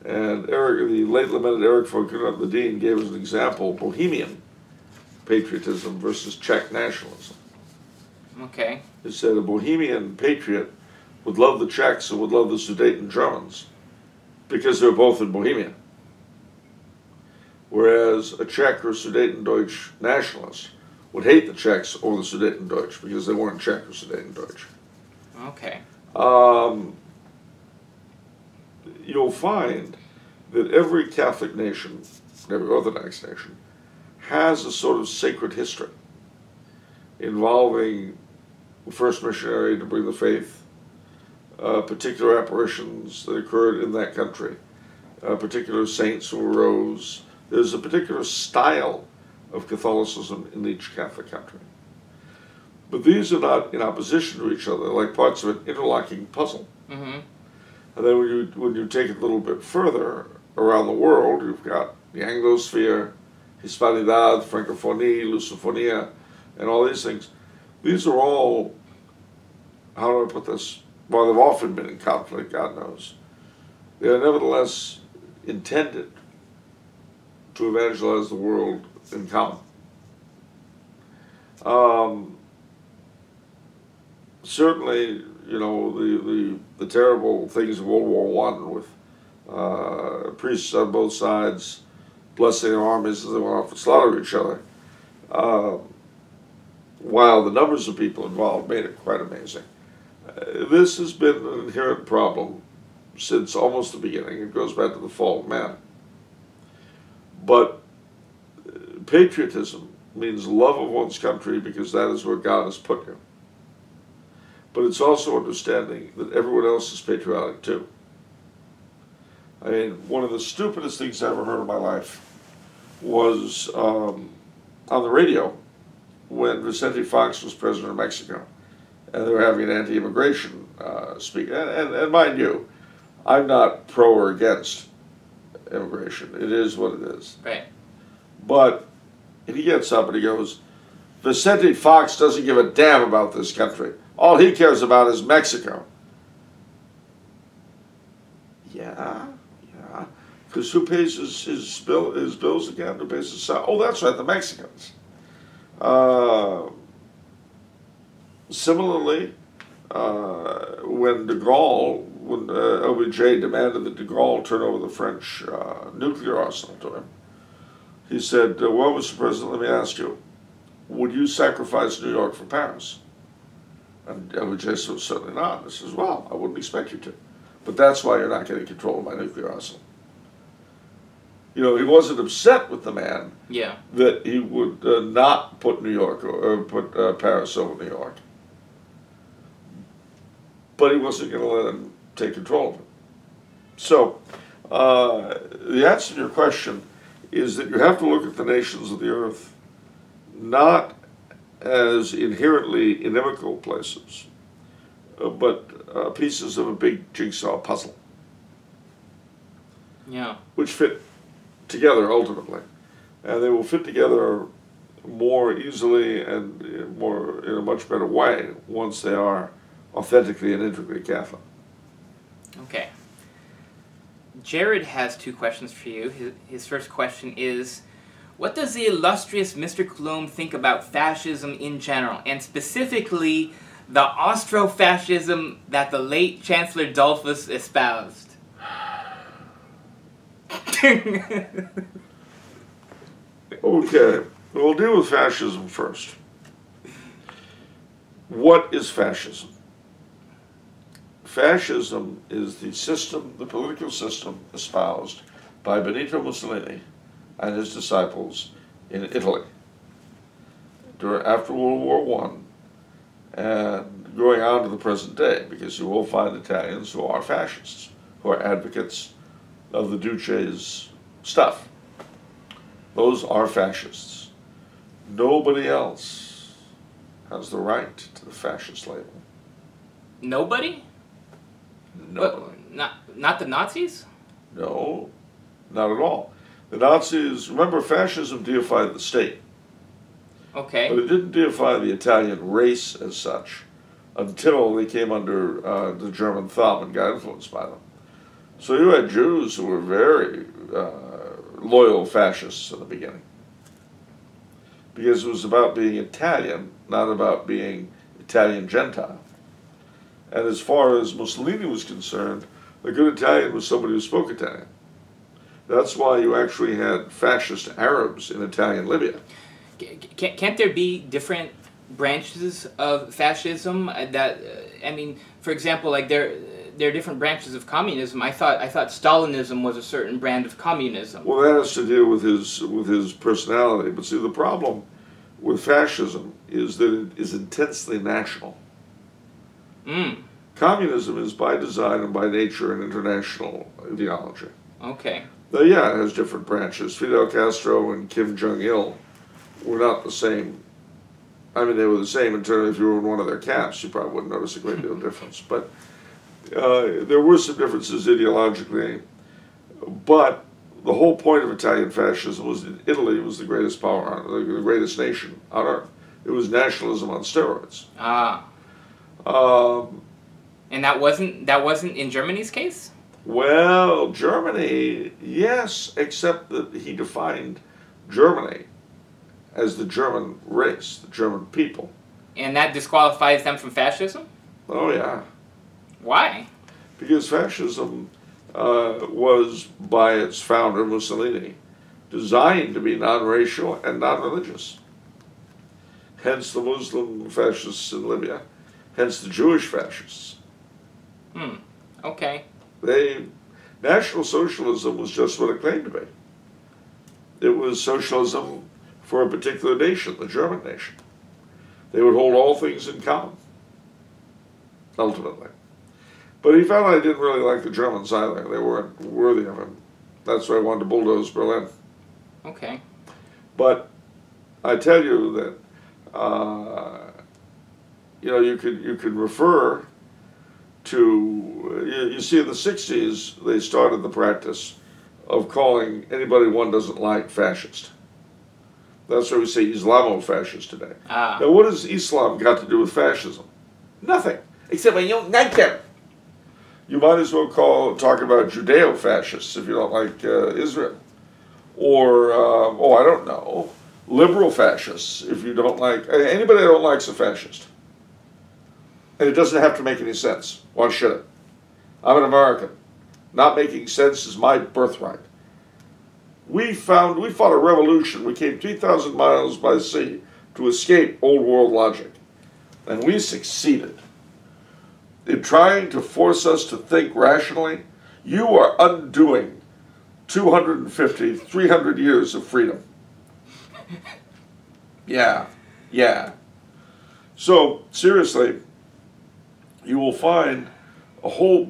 And the late lamented Eric von Ledeen gave us an example: Bohemian patriotism versus Czech nationalism. okay. He said a Bohemian patriot would love the Czechs and would love the Sudeten Germans because they're both in Bohemia. Whereas a Czech or Sudetendeutsch nationalist would hate the Czechs or the Sudetendeutsch because they weren't Czech or Sudetendeutsch. Okay. You'll find that every Catholic nation, every Orthodox nation, has a sort of sacred history involving the first missionary to bring the faith, particular apparitions that occurred in that country, particular saints who arose. There's a particular style of Catholicism in each Catholic country. But these are not in opposition to each other, like parts of an interlocking puzzle. Mm-hmm. And then when you take it a little bit further around the world, you've got the Anglosphere, Hispanidad, Francophonie, Lusofonia, and all these things. These are all, how do I put this? Well, they've often been in conflict, God knows. They are nevertheless intended to evangelize the world in common. Certainly, you know, the terrible things of World War I with priests on both sides blessing their armies as they went off to slaughter each other, while the numbers of people involved made it quite amazing. This has been an inherent problem since almost the beginning. It goes back to the fall of man. But patriotism means love of one's country because that is where God has put you. But it's also understanding that everyone else is patriotic too. I mean, one of the stupidest things I ever heard in my life was on the radio when Vicente Fox was president of Mexico, and they were having an anti-immigration speak. And mind you, I'm not pro or against immigration. It is what it is. Right. But he gets up and he goes, Vicente Fox doesn't give a damn about this country. All he cares about is Mexico. Yeah. Because who pays his bills again? Who pays his salary? Oh, that's right, the Mexicans. Similarly, when OBJ demanded that de Gaulle turn over the French nuclear arsenal to him, he said, well, Mr. President, let me ask you, would you sacrifice New York for Paris? And OBJ said, certainly not. I says, well, I wouldn't expect you to. But that's why you're not getting control of my nuclear arsenal. You know, he wasn't upset with the man that he would not put New York or put Paris over New York. But he wasn't going to let him take control of it. So, the answer to your question is that you have to look at the nations of the earth not as inherently inimical places, but pieces of a big jigsaw puzzle. Yeah. Which fit together ultimately. And they will fit together more easily and in a much better way once they are authentically and integrally Catholic. Okay. Jared has two questions for you. His first question is, what does the illustrious Mr. Coulombe think about fascism in general, and specifically the Austrofascism that the late Chancellor Dollfuss espoused? Okay, we'll deal with fascism first. What is fascism? Fascism is the system, the political system espoused by Benito Mussolini and his disciples in Italy after World War I and going on to the present day, because you will find Italians who are fascists, who are advocates of the Duce's stuff. Those are fascists. Nobody else has the right to the fascist label. Nobody? Nobody. Not the Nazis? No, not at all. The Nazis, remember, fascism deified the state. Okay. But it didn't deify the Italian race as such until they came under the German thumb and got influenced by them. So you had Jews who were very loyal fascists in the beginning. Because it was about being Italian, not about being Italian Gentile. And as far as Mussolini was concerned, a good Italian was somebody who spoke Italian. That's why you actually had fascist Arabs in Italian Libya. Can't there be different branches of fascism that I mean, for example, like there are different branches of communism. I thought Stalinism was a certain brand of communism. Well, that has to deal with his personality. But see, the problem with fascism is that it is intensely national. Communism is by design and by nature an international ideology. Okay. Now, yeah, it has different branches. Fidel Castro and Kim Jong-il were not the same. I mean, they were the same in terms of if you were in one of their camps, you probably wouldn't notice a great deal of difference. But there were some differences ideologically. But the whole point of Italian fascism was that Italy was the greatest power, the greatest nation on earth. It was nationalism on steroids. And that wasn't in Germany's case? Well, Germany, yes, except that he defined Germany as the German race, the German people. And that disqualifies them from fascism? Oh, yeah. Why? Because fascism was, by its founder, Mussolini, designed to be non-racial and non-religious. Hence the Muslim fascists in Libya, hence the Jewish fascists. Okay. National Socialism was just what it claimed to be. It was socialism for a particular nation, the German nation. They would hold all things in common, ultimately. But he found I didn't really like the Germans either. They weren't worthy of him. That's why I wanted to bulldoze Berlin. Okay. But I tell you that, you could refer to, you see in the 60s, they started the practice of calling anybody one doesn't like fascist. That's why we say Islamo-fascist today. Now, what has Islam got to do with fascism? Nothing, except when you don't like them. You might as well talk about Judeo-fascists if you don't like Israel. Or, I don't know, liberal fascists if you don't like, anybody that don't like is a fascist. And it doesn't have to make any sense. Why should it? I'm an American. Not making sense is my birthright. We fought a revolution. We came 3,000 miles by sea to escape old world logic. And we succeeded. In trying to force us to think rationally, you are undoing 250, 300 years of freedom. Yeah. So, seriously, you will find a whole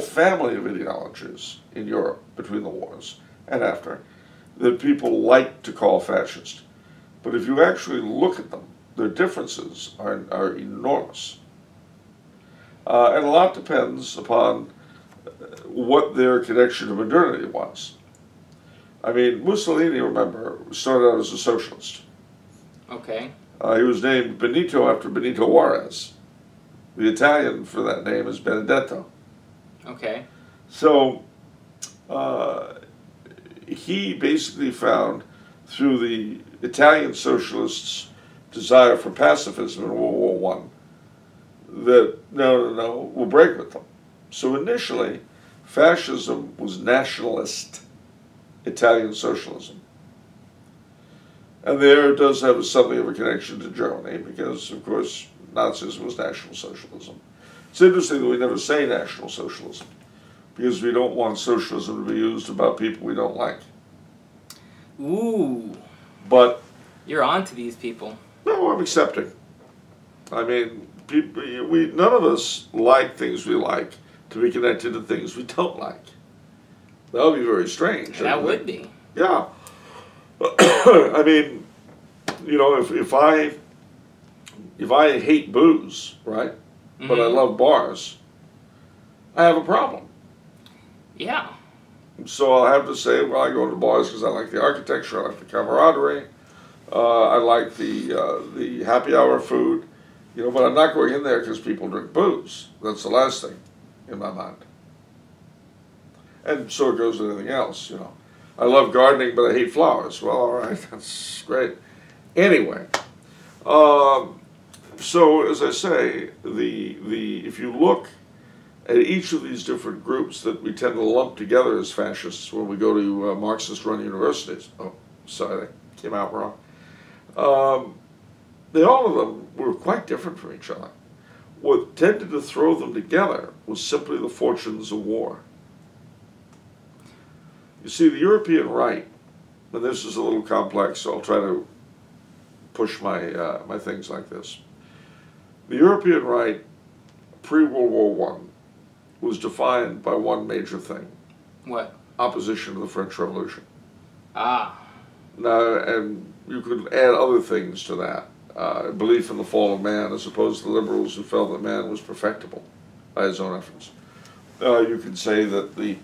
family of ideologies in Europe between the wars and after that people like to call fascist. But if you actually look at them, their differences are enormous. And a lot depends upon what their connection to modernity was. I mean, Mussolini, remember, started out as a socialist. Okay. He was named Benito after Benito Juarez. The Italian for that name is Benedetto. Okay. So he basically found, through the Italian socialists' desire for pacifism in World War I, that no, we'll break with them. So initially, fascism was nationalist Italian socialism. And there it does have something of a connection to Germany because, of course, Nazism was National Socialism. It's interesting that we never say National Socialism because we don't want socialism to be used about people we don't like. Ooh. But you're on to these people. No, I'm accepting. I mean, none of us like things we like to be connected to things we don't like. That would be very strange. That would be. Yeah. I mean, if I hate booze, right, but I love bars, I have a problem. Yeah. So I'll have to say, well, I go to bars because I like the architecture, I like the camaraderie, I like the happy hour food, you know, but I'm not going in there because people drink booze. That's the last thing in my mind. And so it goes with anything else, you know. I love gardening, but I hate flowers. Well, all right, that's great. Anyway, so as I say, if you look at each of these different groups that we tend to lump together as fascists when we go to Marxist-run universities. Oh, sorry, that came out wrong. All of them were quite different from each other. What tended to throw them together was simply the fortunes of war. You see, the European right, and this is a little complex, so I'll try to push my, my things like this. The European right, pre-World War I, was defined by one major thing. What? Opposition to the French Revolution. Ah. Now, and you could add other things to that. Belief in the fall of man, as opposed to the liberals who felt that man was perfectible by his own efforts. You could say that the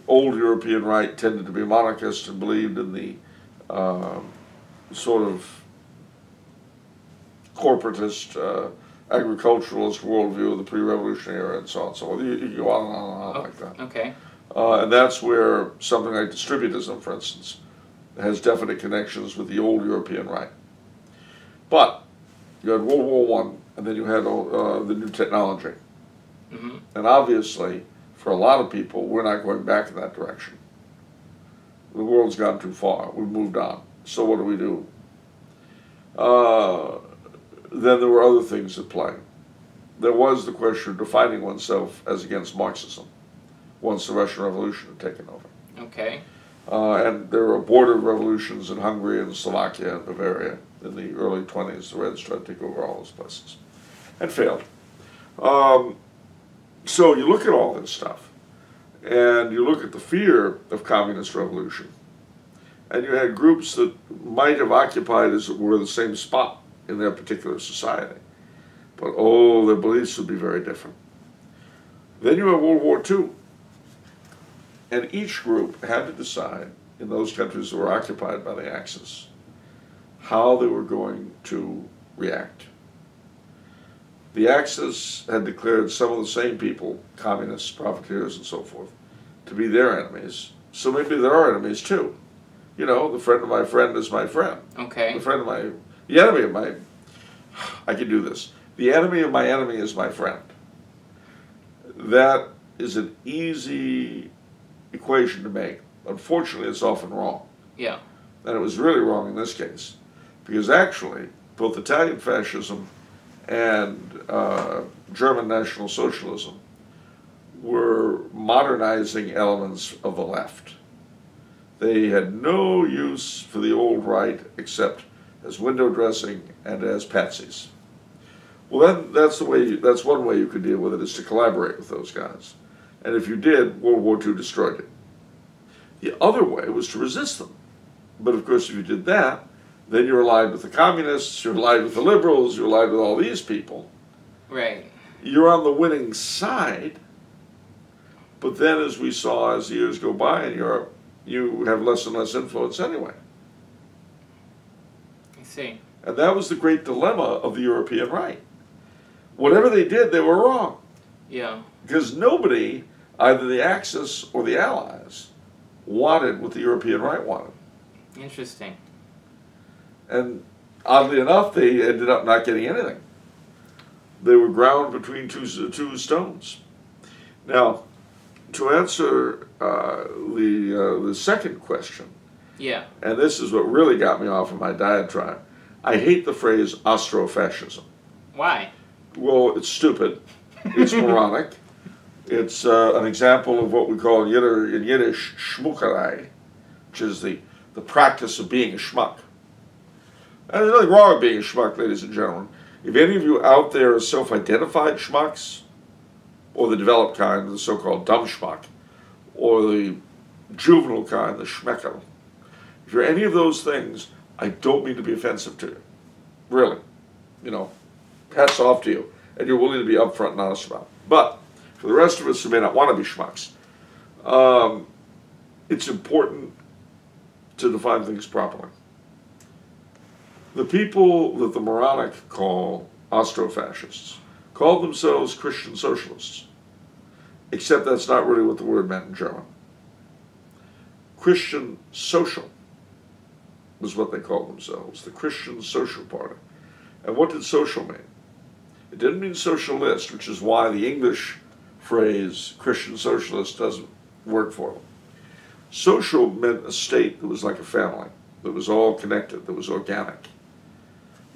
old European right tended to be monarchist and believed in the sort of corporatist, agriculturalist worldview of the pre-revolutionary era and so on and so forth. You go on and on and on like that. Okay. And that's where something like distributism, for instance, has definite connections with the old European right. But you had World War I, and then you had the new technology. Mm-hmm. And obviously, for a lot of people, we're not going back in that direction. The world's gone too far. We've moved on. So what do we do? Then there were other things at play. There was the question of defining oneself as against Marxism once the Russian Revolution had taken over. Okay. And there were border revolutions in Hungary and Slovakia and Bavaria in the early 20s. The Reds tried to take over all those places and failed. So you look at all this stuff, and you look at the fear of communist revolution, and you had groups that might have occupied, as it were, the same spot in their particular society. But, oh, their beliefs would be very different. Then you have World War II. And each group had to decide, in those countries that were occupied by the Axis, how they were going to react. The Axis had declared some of the same people, communists, profiteers, and so forth, to be their enemies. So maybe there are enemies too. You know, the friend of my friend is my friend. Okay. The friend of my... The enemy of my... I can do this. The enemy of my enemy is my friend. That is an easy equation to make. Unfortunately, it's often wrong. Yeah. And it was really wrong in this case. Because actually, both Italian fascism and German National Socialism were modernizing elements of the left. They had no use for the old right except as window dressing and as patsies. Well, then that's one way you could deal with it, is to collaborate with those guys. And if you did, World War II destroyed it. The other way was to resist them. But of course, if you did that, then you're allied with the communists, you're allied with the liberals, you're allied with all these people. Right. You're on the winning side, but then as we saw as the years go by in Europe, you have less and less influence anyway. I see. And that was the great dilemma of the European right. Whatever they did, they were wrong. Yeah. Because nobody, either the Axis or the Allies, wanted what the European right wanted. Interesting. And oddly enough, they ended up not getting anything. They were ground between two stones. Now, to answer the second question, yeah, and this is what really got me off of my diatribe, I hate the phrase Austrofascism. Why? Well, it's stupid. It's moronic. It's an example of what we call in Yiddish schmuckerei, which is the practice of being a schmuck. And there's nothing wrong with being a schmuck, ladies and gentlemen. If any of you out there are self-identified schmucks, or the developed kind, the so-called dumb schmuck, or the juvenile kind, the schmecker, if you're any of those things, I don't mean to be offensive to you. Really. You know, hats off to you. And you're willing to be upfront and honest about it. But For the rest of us who may not want to be schmucks, it's important to define things properly. The people that the moronic call Austrofascists called themselves Christian socialists, except that's not really what the word meant in German. Christian social was what they called themselves, the Christian Social Party. And what did social mean? It didn't mean socialist, which is why the English phrase Christian socialist doesn't work for them. Social meant a state that was like a family, that was all connected, that was organic,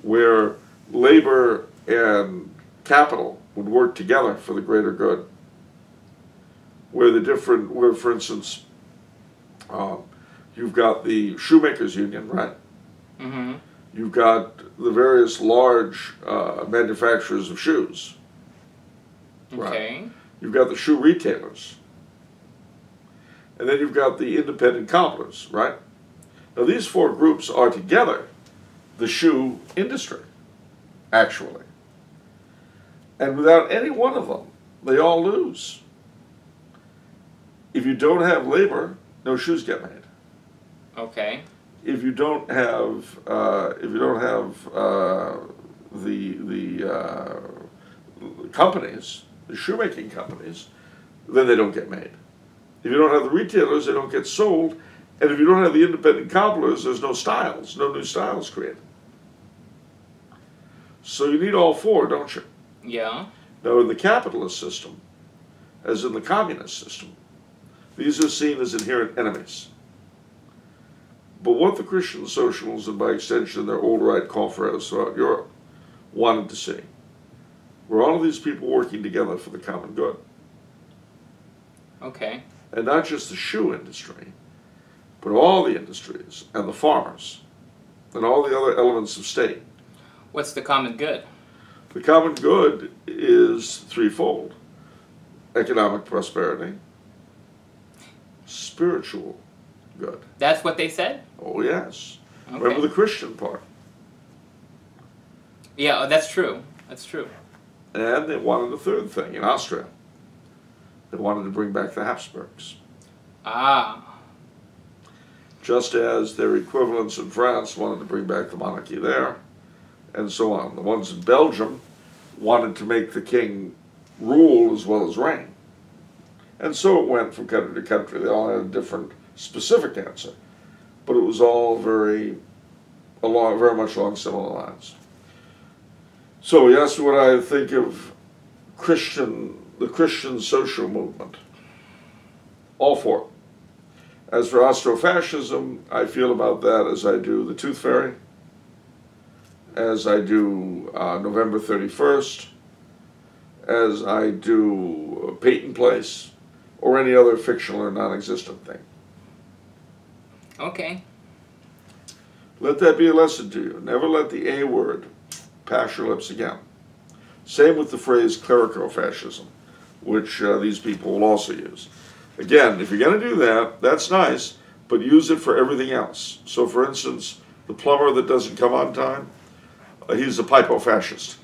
where labor and capital would work together for the greater good, where for instance, you've got the shoemakers union, right? Mm-hmm. You've got the various large manufacturers of shoes. Okay. Right? You've got the shoe retailers. And then you've got the independent cobblers, right? Now these four groups are together the shoe industry, actually. And without any one of them, they all lose. If you don't have labor, no shoes get made. Okay. If you don't have, companies, the shoemaking companies, then they don't get made. If you don't have the retailers, they don't get sold. And if you don't have the independent cobblers, there's no styles, no new styles created. So you need all four, don't you? Yeah. Now in the capitalist system, as in the communist system, these are seen as inherent enemies. But what the Christian socialists, and by extension their alt-right confreres throughout Europe, wanted to see were all of these people working together for the common good. Okay. And not just the shoe industry, but all the industries, and the farmers, and all the other elements of state. What's the common good? The common good is threefold: economic prosperity, spiritual good. That's what they said? Oh yes. Okay. Remember the Christian part. Yeah, that's true. That's true. And they wanted a third thing in Austria. They wanted to bring back the Habsburgs. Ah. Just as their equivalents in France wanted to bring back the monarchy there, and so on. The ones in Belgium wanted to make the king rule as well as reign. And so it went from country to country. They all had a different specific answer. But it was all very much along similar lines. So you asked what I think of the Christian social movement. All four. As for Austrofascism, I feel about that as I do the Tooth Fairy, as I do November 31st, as I do Peyton Place, or any other fictional or non-existent thing. Okay. Let that be a lesson to you. Never let the A word pass your lips again. Same with the phrase clerico-fascism, which these people will also use. Again, if you're going to do that, that's nice, but use it for everything else. So, for instance, the plumber that doesn't come on time, he's a pipo-fascist.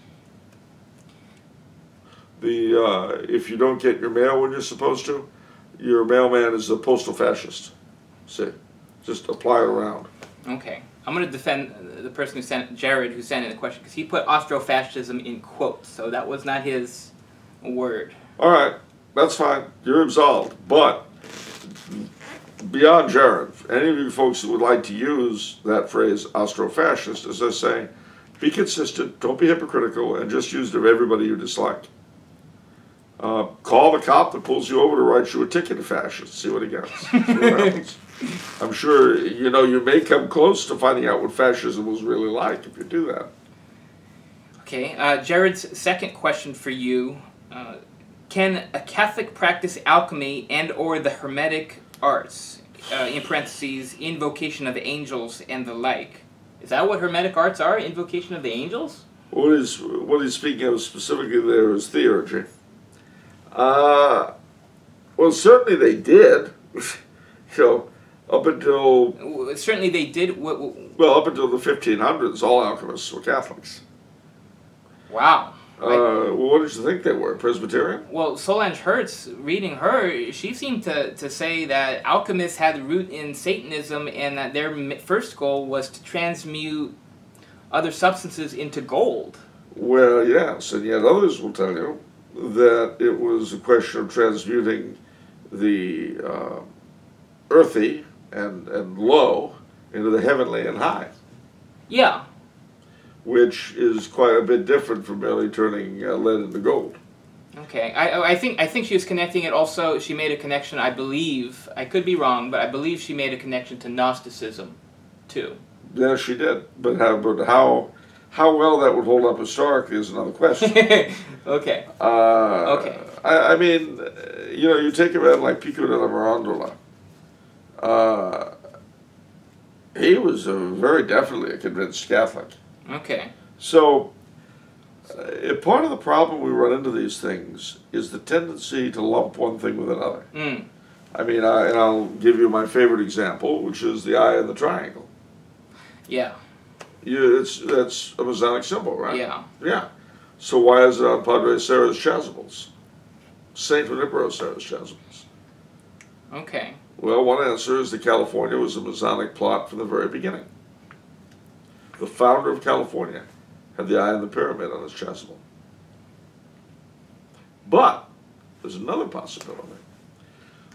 If you don't get your mail when you're supposed to, your mailman is a postal fascist. See, just apply it around. Okay. I'm going to defend the person who sent, Jared, who sent in the question, because he put Austrofascism in quotes, so that was not his word. All right, that's fine. You're absolved. But beyond Jared, any of you folks that would like to use that phrase, Austrofascist, as I say, be consistent, don't be hypocritical, and just use it of everybody you dislike. Call the cop that pulls you over to write you a ticket to fascist. See what he gets. See what happens. I'm sure, you may come close to finding out what fascism was really like if you do that. Okay, Jared's second question for you. Can a Catholic practice alchemy and or the Hermetic arts, in parentheses, invocation of angels and the like? Is that what Hermetic arts are, invocation of the angels? What he's speaking of specifically there is theurgy. Well, certainly they did. Up until... Certainly they did. Well, up until the 1500s, all alchemists were Catholics. Wow. Well, what did you think they were? Presbyterian? Well, Solange Hertz, reading her, she seemed to say that alchemists had a root in Satanism and that their first goal was to transmute other substances into gold. Well, yes, and yet others will tell you that it was a question of transmuting the earthy and low into the heavenly and high. Yeah. Which is quite a bit different from merely turning lead into gold. Okay, I think she was connecting it also. She made a connection, I believe. I could be wrong, but I believe she made a connection to Gnosticism, too. Yeah, she did. But how well that would hold up historically is another question. Okay. Okay. I mean, you take a man like Pico della Mirandola. He was very definitely a convinced Catholic. Okay. So, part of the problem we run into these things is the tendency to lump one thing with another. Mm. I mean, and I'll give you my favorite example, which is the eye and the triangle. Yeah. That's a Masonic symbol, right? Yeah. Yeah. So why is it on Padre Serra's chasubles? Saint Junipero Serra's chasubles. Okay. Well, one answer is that California was a Masonic plot from the very beginning. The founder of California had the eye in the pyramid on his chasuble. But there's another possibility,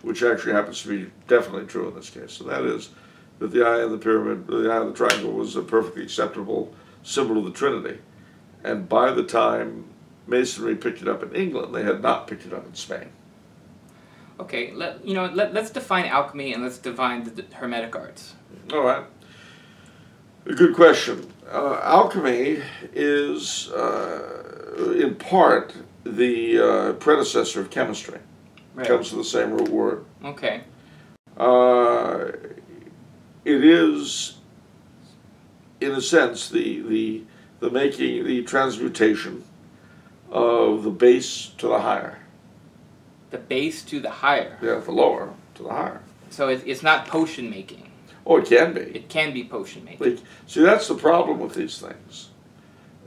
which actually happens to be definitely true in this case, and that is that the eye in the pyramid, the eye of the triangle, was a perfectly acceptable symbol of the Trinity. And by the time Masonry picked it up in England, they had not picked it up in Spain. Okay, let's define alchemy and let's define the Hermetic arts. All right. A good question. Alchemy is, in part, the predecessor of chemistry. Right. It comes from the same root word. Okay. It is, in a sense, the transmutation of the base to the higher. The base to the higher. Yeah, the lower to the higher. So it's not potion making. Oh, it can be. It can be potion making. See, that's the problem with these things.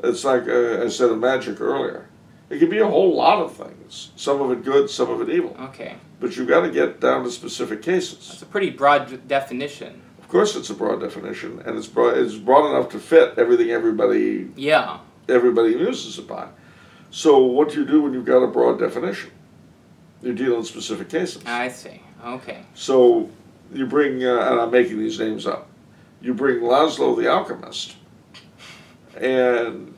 It's like I said in magic earlier. It can be a whole lot of things. Some of it good, some of it evil. Okay. But you've got to get down to specific cases. That's a pretty broad definition. Of course it's a broad definition, and it's broad enough to fit everything everybody uses it by. So what do you do when you've got a broad definition? You deal in specific cases. I see. Okay. So you bring, and I'm making these names up, you bring Laszlo the alchemist, and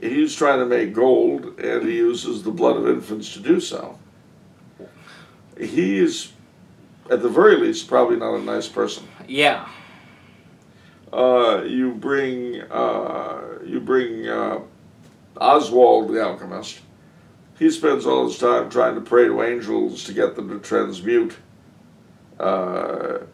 he's trying to make gold, and he uses the blood of infants to do so. He is, at the very least, probably not a nice person. Yeah. You bring Oswald the alchemist. He spends all his time trying to pray to angels to get them to transmute the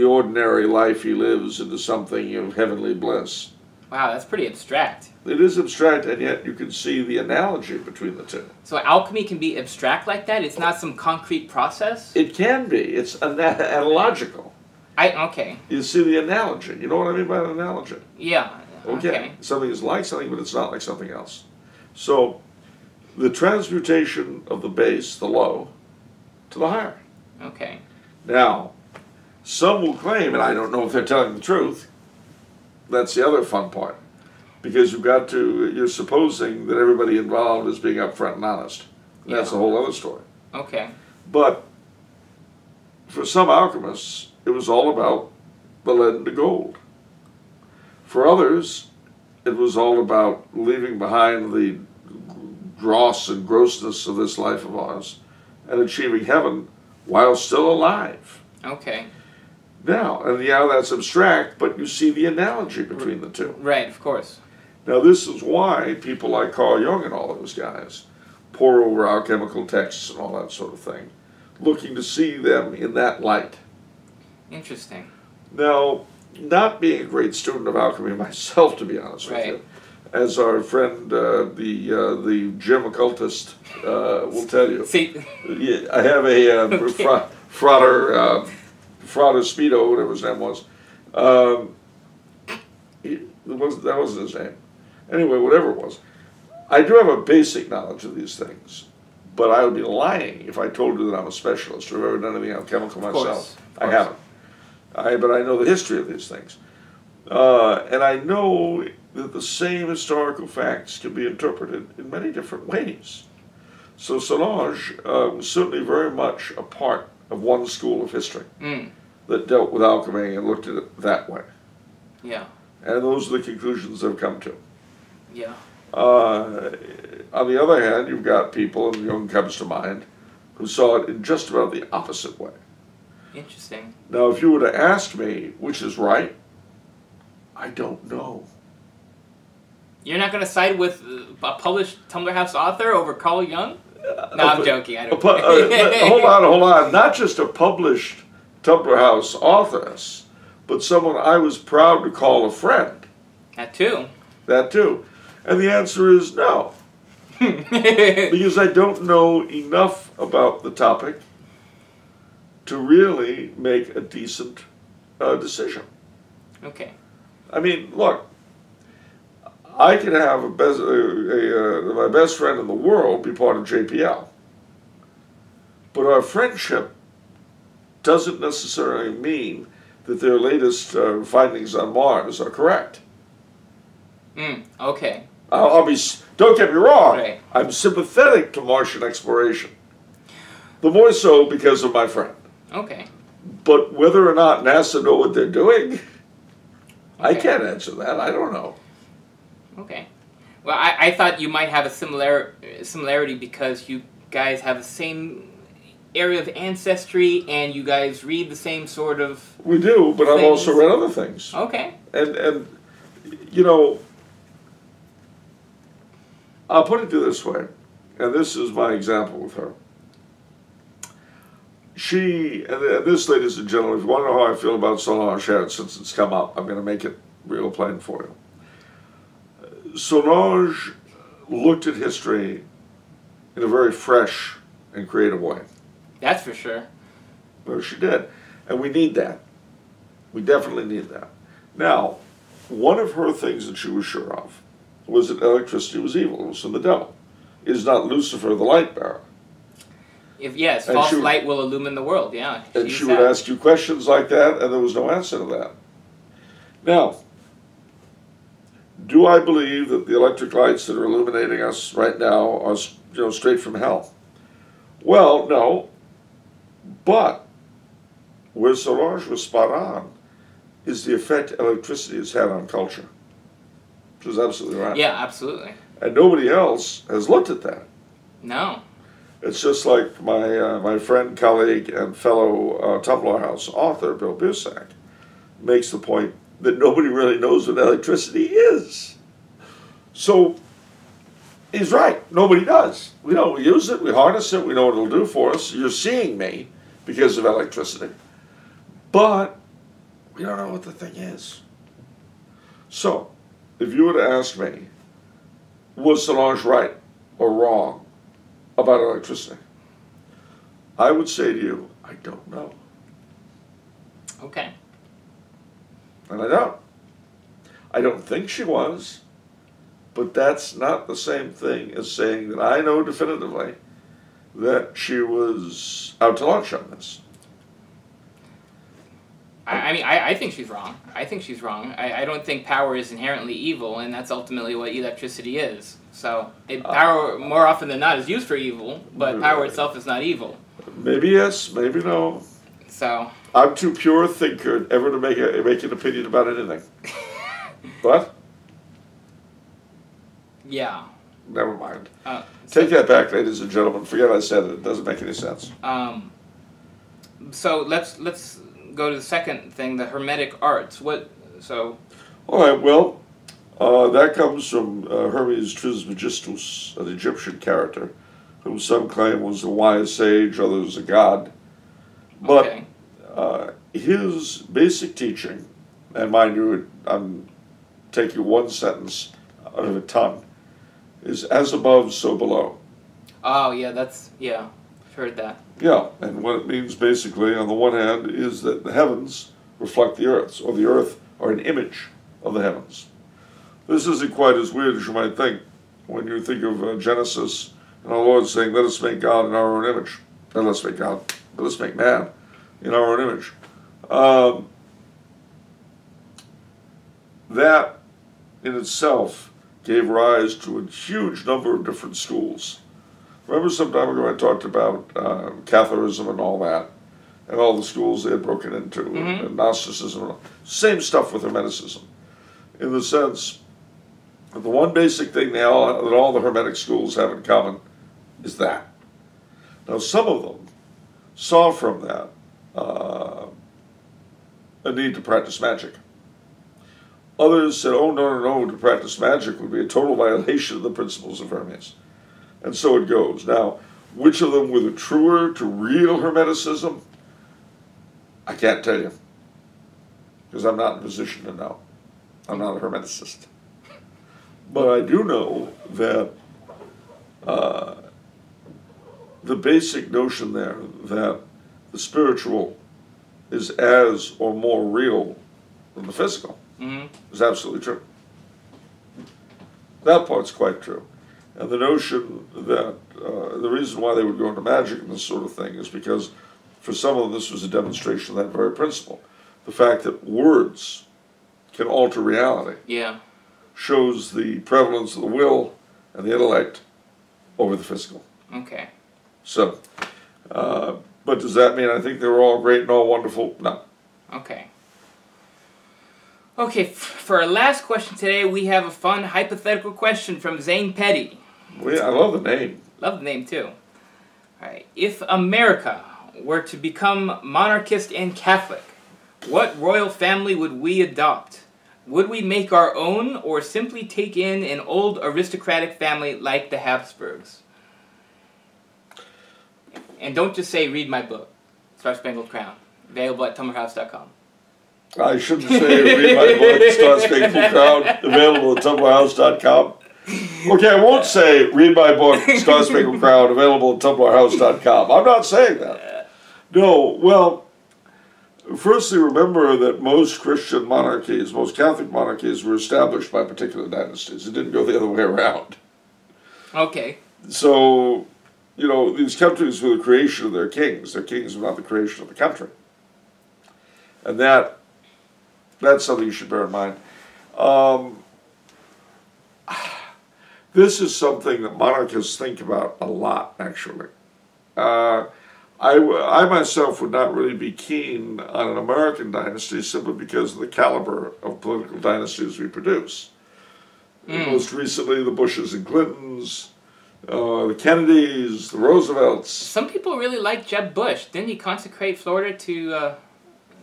ordinary life he lives into something of heavenly bliss. Wow, that's pretty abstract. It is abstract, and yet you can see the analogy between the two. So alchemy can be abstract like that? It's not some concrete process? It can be. It's analogical. Okay. You see the analogy. You know what I mean by an analogy? Yeah. Okay. Something is like something, but it's not like something else. So, the transmutation of the base, the low, to the higher. Okay. Now, some will claim, and I don't know if they're telling the truth, that's the other fun part. Because you're supposing that everybody involved is being upfront and honest. And that's a whole other story. Okay. But, for some alchemists, it was all about the lead into gold. For others, it was all about leaving behind the dross and grossness of this life of ours and achieving heaven while still alive. Okay. Now, and that's abstract, but you see the analogy between the two. Right, of course. Now, this is why people like Carl Jung and all those guys pore over alchemical texts and all that sort of thing, looking to see them in that light. Interesting. Now, not being a great student of alchemy myself, to be honest with you, as our friend, the Jim occultist, will tell you. I have a Frater Speedo, whatever his name was. That wasn't his name. Anyway, whatever it was. I do have a basic knowledge of these things, but I would be lying if I told you that I'm a specialist or have ever done anything alchemical myself. I haven't. But I know the history of these things. And I know that the same historical facts can be interpreted in many different ways. So Solange was certainly very much a part of one school of history that dealt with alchemy and looked at it that way. Yeah. And those are the conclusions they've come to. Yeah. On the other hand, you've got people, and Jung comes to mind, who saw it in just about the opposite way. Interesting. Now, if you were to ask me which is right, I don't know. You're not going to side with a published Tumblr House author over Carl Jung? No, I'm joking. I don't. Hold on. Not just a published Tumblr House authoress, but someone I was proud to call a friend. That too. That too. And the answer is no. Because I don't know enough about the topic to really make a decent decision. Okay. I mean, look, I could have my best friend in the world be part of JPL. But our friendship doesn't necessarily mean that their latest findings on Mars are correct. Okay. Don't get me wrong, Right. I'm sympathetic to Martian exploration. The more so because of my friend. Okay. But whether or not NASA know what they're doing, I Okay. can't answer that. I don't know. Okay. Well, I thought you might have a similarity because you guys have the same area of ancestry and you guys read the same sort of We do, but I've also read other things. Okay. And you know, I'll put it this way, and this is my example with her. And this, ladies and gentlemen, if you want to know how I feel about Solange, since it's come up, I'm going to make it real plain for you. Solange looked at history in a very fresh and creative way. That's for sure. Well, she did. And we need that. We definitely need that. Now, one of her things that she was sure of was that electricity was evil. It was from the devil. It is not Lucifer the light bearer. Yes, false light will illumine the world, yeah. And she would ask you questions like that, and there was no answer to that. Now, do I believe that the electric lights that are illuminating us right now are, straight from hell? Well, no. But where Solange was spot on is the effect electricity has had on culture. Which is absolutely right. Yeah, absolutely. And nobody else has looked at that. No. It's just like my friend, colleague, and fellow Tumblr House author, Bill Busak, makes the point that nobody really knows what electricity is. So he's right. Nobody does. We use it, we harness it, we know what it'll do for us. You're seeing me because of electricity. But we don't know what the thing is. So, if you were to ask me, was Solange right or wrong about electricity? I would say to you, I don't know. Okay. And I don't. I don't think she was, but that's not the same thing as saying that I know definitively that she was out to lunch on this. I think she's wrong. I think she's wrong. I don't think power is inherently evil, and that's ultimately what electricity is. So, power, more often than not, is used for evil, but power itself is not evil. Maybe yes, maybe no. So I'm too pure a thinker ever to make an opinion about anything. What? Yeah. Never mind. Take that back, ladies and gentlemen. Forget I said it. It doesn't make any sense. So let's go to the second thing, the Hermetic arts. All right, well, that comes from Hermes Trismegistus, an Egyptian character, whom some claim was a wise sage, others a god. But his basic teaching, and mind you, I'm taking one sentence out of a ton, is as above, so below. Oh, yeah, I've heard that. Yeah, and what it means basically, on the one hand, is that the heavens reflect the earth, or the earth are an image of the heavens. This isn't quite as weird as you might think when you think of Genesis and our Lord saying, let us make God in our own image. Let us make God, let us make man in our own image. That in itself gave rise to a huge number of different schools. Remember some time ago I talked about Catholicism and all that, and all the schools they had broken into, and Gnosticism and all. Same stuff with Hermeticism, in the sense that the one basic thing that all the Hermetic schools have in common is that. Now some of them saw from that a need to practice magic. Others said, oh, no, to practice magic would be a total violation of the principles of Hermes. And so it goes. Now, which of them were the truer to real Hermeticism? I can't tell you, because I'm not in a position to know. I'm not a Hermeticist. But I do know that the basic notion there that the spiritual is as or more real than the physical is absolutely true. That part's quite true. And the notion that the reason why they would go into magic and this sort of thing is because for some of them this was a demonstration of that very principle. The fact that words can alter reality shows the prevalence of the will and the intellect over the physical. Okay. So, but does that mean I think they were all great and all wonderful? No. Okay. Okay, for our last question today, we have a fun hypothetical question from Zane Petty. I love the name. Love the name, too. All right. If America were to become monarchist and Catholic, what royal family would we adopt? Would we make our own or simply take in an old aristocratic family like the Habsburgs? And don't just say, read my book, Star Spangled Crown, available at TumblrHouse.com. I shouldn't say, read my book, Star Spangled Crown, available at TumblrHouse.com. Okay, I won't say, read my book, Star Spangled Crown, available at TumblrHouse.com. I'm not saying that. No, well, firstly, remember that most Christian monarchies, most Catholic monarchies, were established by particular dynasties. It didn't go the other way around. Okay. So, you know, these countries were the creation of their kings. Their kings were not the creation of the country. And that's something you should bear in mind. This is something that monarchists think about a lot, actually. I myself would not really be keen on an American dynasty simply because of the caliber of political dynasties we produce. Most recently, the Bushes and Clintons, the Kennedys, the Roosevelts. Some people really like Jeb Bush. Didn't he consecrate Florida to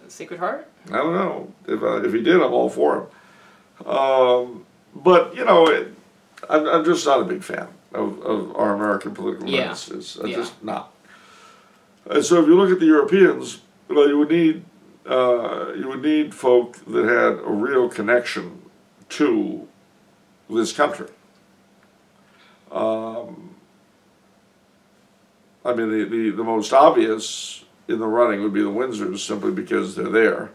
Sacred Heart? I don't know. If he did, I'm all for him. But, you know, I'm just not a big fan of our American political dynasties. I'm just not. And so if you look at the Europeans, well, you would need folk that had a real connection to this country. I mean, the most obvious in the running would be the Windsors, simply because they're there,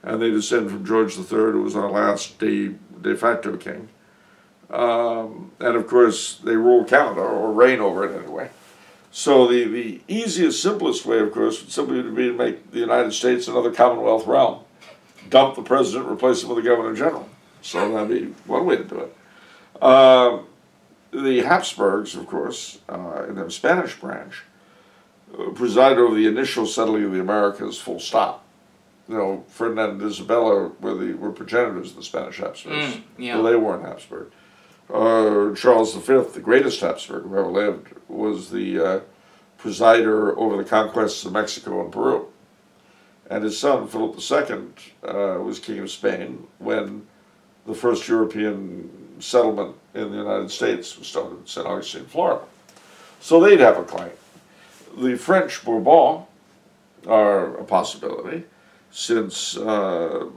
and they descend from George III, who was our last de facto king. And of course, they rule Canada, or reign over it anyway. So the easiest, simplest way, of course, would simply be to make the United States another Commonwealth realm. Dump the president, replace him with a governor general. So that'd be one way to do it. The Habsburgs, of course, in their Spanish branch, presided over the initial settling of the Americas, full stop. You know, Ferdinand and Isabella were progenitors of the Spanish Habsburgs. Well, they weren't Habsburg. Charles V, the greatest Habsburg who ever lived, was the presider over the conquests of Mexico and Peru. And his son, Philip II, was king of Spain when the first European settlement in the United States was started in St. Augustine, Florida. So they'd have a claim. The French Bourbons are a possibility, since, you know,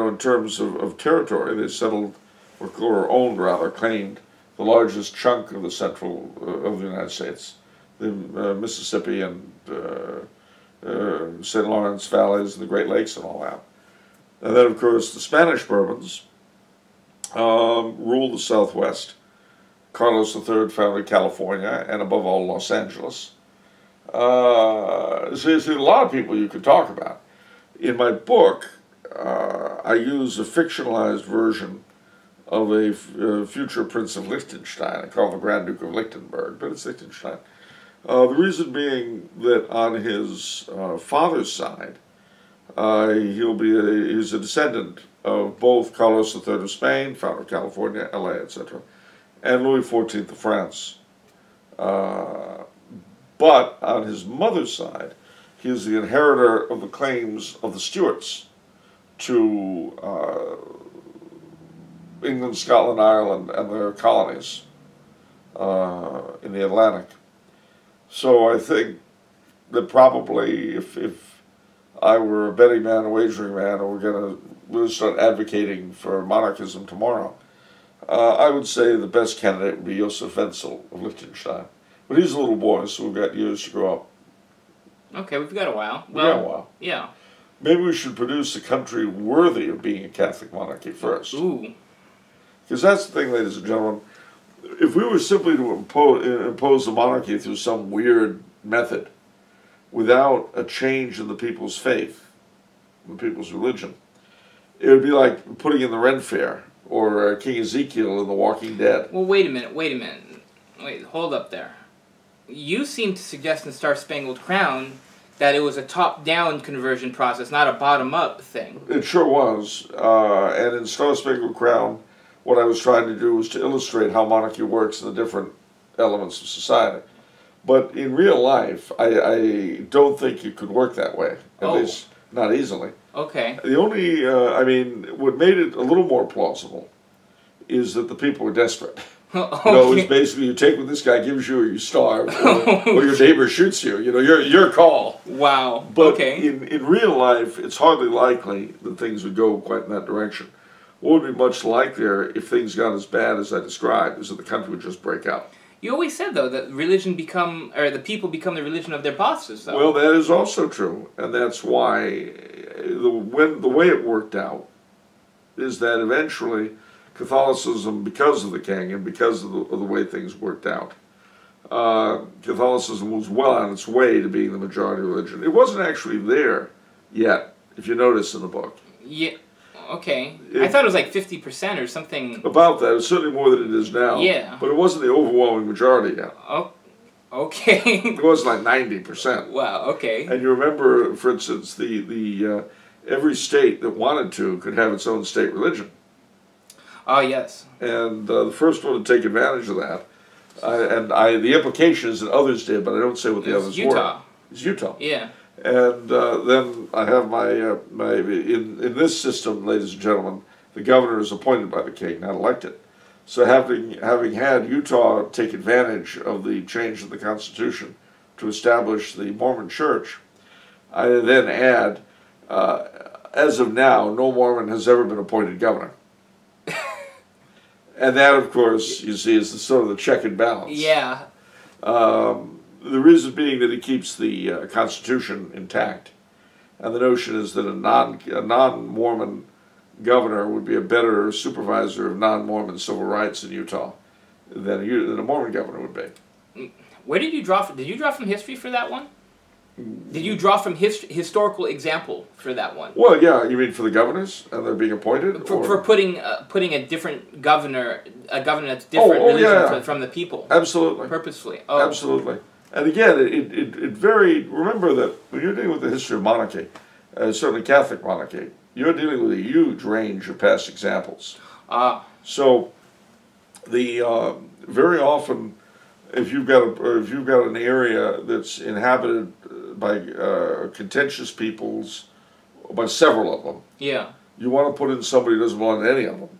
in terms of territory, they settled, or owned rather, claimed the largest chunk of the central of the United States, the Mississippi and St. Lawrence valleys and the Great Lakes and all that. And then, of course, the Spanish Bourbons ruled the Southwest. Carlos III founded California, and above all, Los Angeles. So there's a lot of people you could talk about. In my book, I use a fictionalized version of a future Prince of Liechtenstein. I call him the Grand Duke of Lichtenberg, but it's Liechtenstein. The reason being that on his father's side, he's a descendant of both Carlos III of Spain, founder of California, LA, etc., and Louis XIV of France. But on his mother's side, he is the inheritor of the claims of the Stuarts to England, Scotland, Ireland, and their colonies in the Atlantic. So I think that probably if I were a betting man, a wagering man, and we're going to really start advocating for monarchism tomorrow, I would say the best candidate would be Josef Wenzel of Liechtenstein. But he's a little boy, so we've got years to grow up. Okay, we've got a while. We've got a while. Yeah. Maybe we should produce a country worthy of being a Catholic monarchy first. Ooh. Because that's the thing, ladies and gentlemen. If we were simply to impose a monarchy through some weird method, without a change in the people's faith, the people's religion, it would be like putting in the Ren Fair or King Ezekiel in The Walking Dead. Well, wait a minute. Wait, hold up there. You seem to suggest in Star Spangled Crown that it was a top-down conversion process, not a bottom-up thing. It sure was. And in Star Spangled Crown, what I was trying to do was to illustrate how monarchy works in the different elements of society. But in real life, I don't think it could work that way. At least not easily. Okay. The only, what made it a little more plausible is that the people were desperate. Okay. You know, it's basically you take what this guy gives you or you starve, or your neighbor shoots you. You know, your call. Wow. But okay. in real life, it's hardly likely that things would go quite in that direction. What would be much likelier if things got as bad as I described is that the country would just break out. You always said, though, that the people become the religion of their bosses, though. Well, that is also true, and that's why the way it worked out is that eventually Catholicism, because of the king and because of the way things worked out, Catholicism was well on its way to being the majority religion. It wasn't actually there yet, if you notice in the book. Yeah. Okay. I thought it was like 50% or something. About that. It's certainly more than it is now. Yeah. But it wasn't the overwhelming majority yet. Oh, okay. It was like 90%. Wow, okay. And you remember, for instance, the every state that wanted to could have its own state religion. Oh, yes. And the first one to take advantage of that, the implication is that others did, but I don't say what the others were. It's Utah. Yeah. And then I have in this system, ladies and gentlemen, the governor is appointed by the king, not elected. So having had Utah take advantage of the change of the Constitution to establish the Mormon Church, I then add, as of now, no Mormon has ever been appointed governor. And that, of course, you see, is sort of the check and balance. Yeah. The reason being that it keeps the Constitution intact. And the notion is that a non-Mormon governor would be a better supervisor of non-Mormon civil rights in Utah than a Mormon governor would be. Where did you draw from? Did you draw from history for that one? Did you draw from historical example for that one? Well, yeah. You mean for the governors and they're being appointed? For putting a different governor, a governor that's different religion from the people. Absolutely. Purposefully. Oh. Absolutely. And again, it varied. Remember that when you're dealing with the history of monarchy, certainly Catholic monarchy, you're dealing with a huge range of past examples. So, very often, if you've got an area that's inhabited by contentious peoples, by several of them, yeah, you want to put in somebody who doesn't belong to any of them.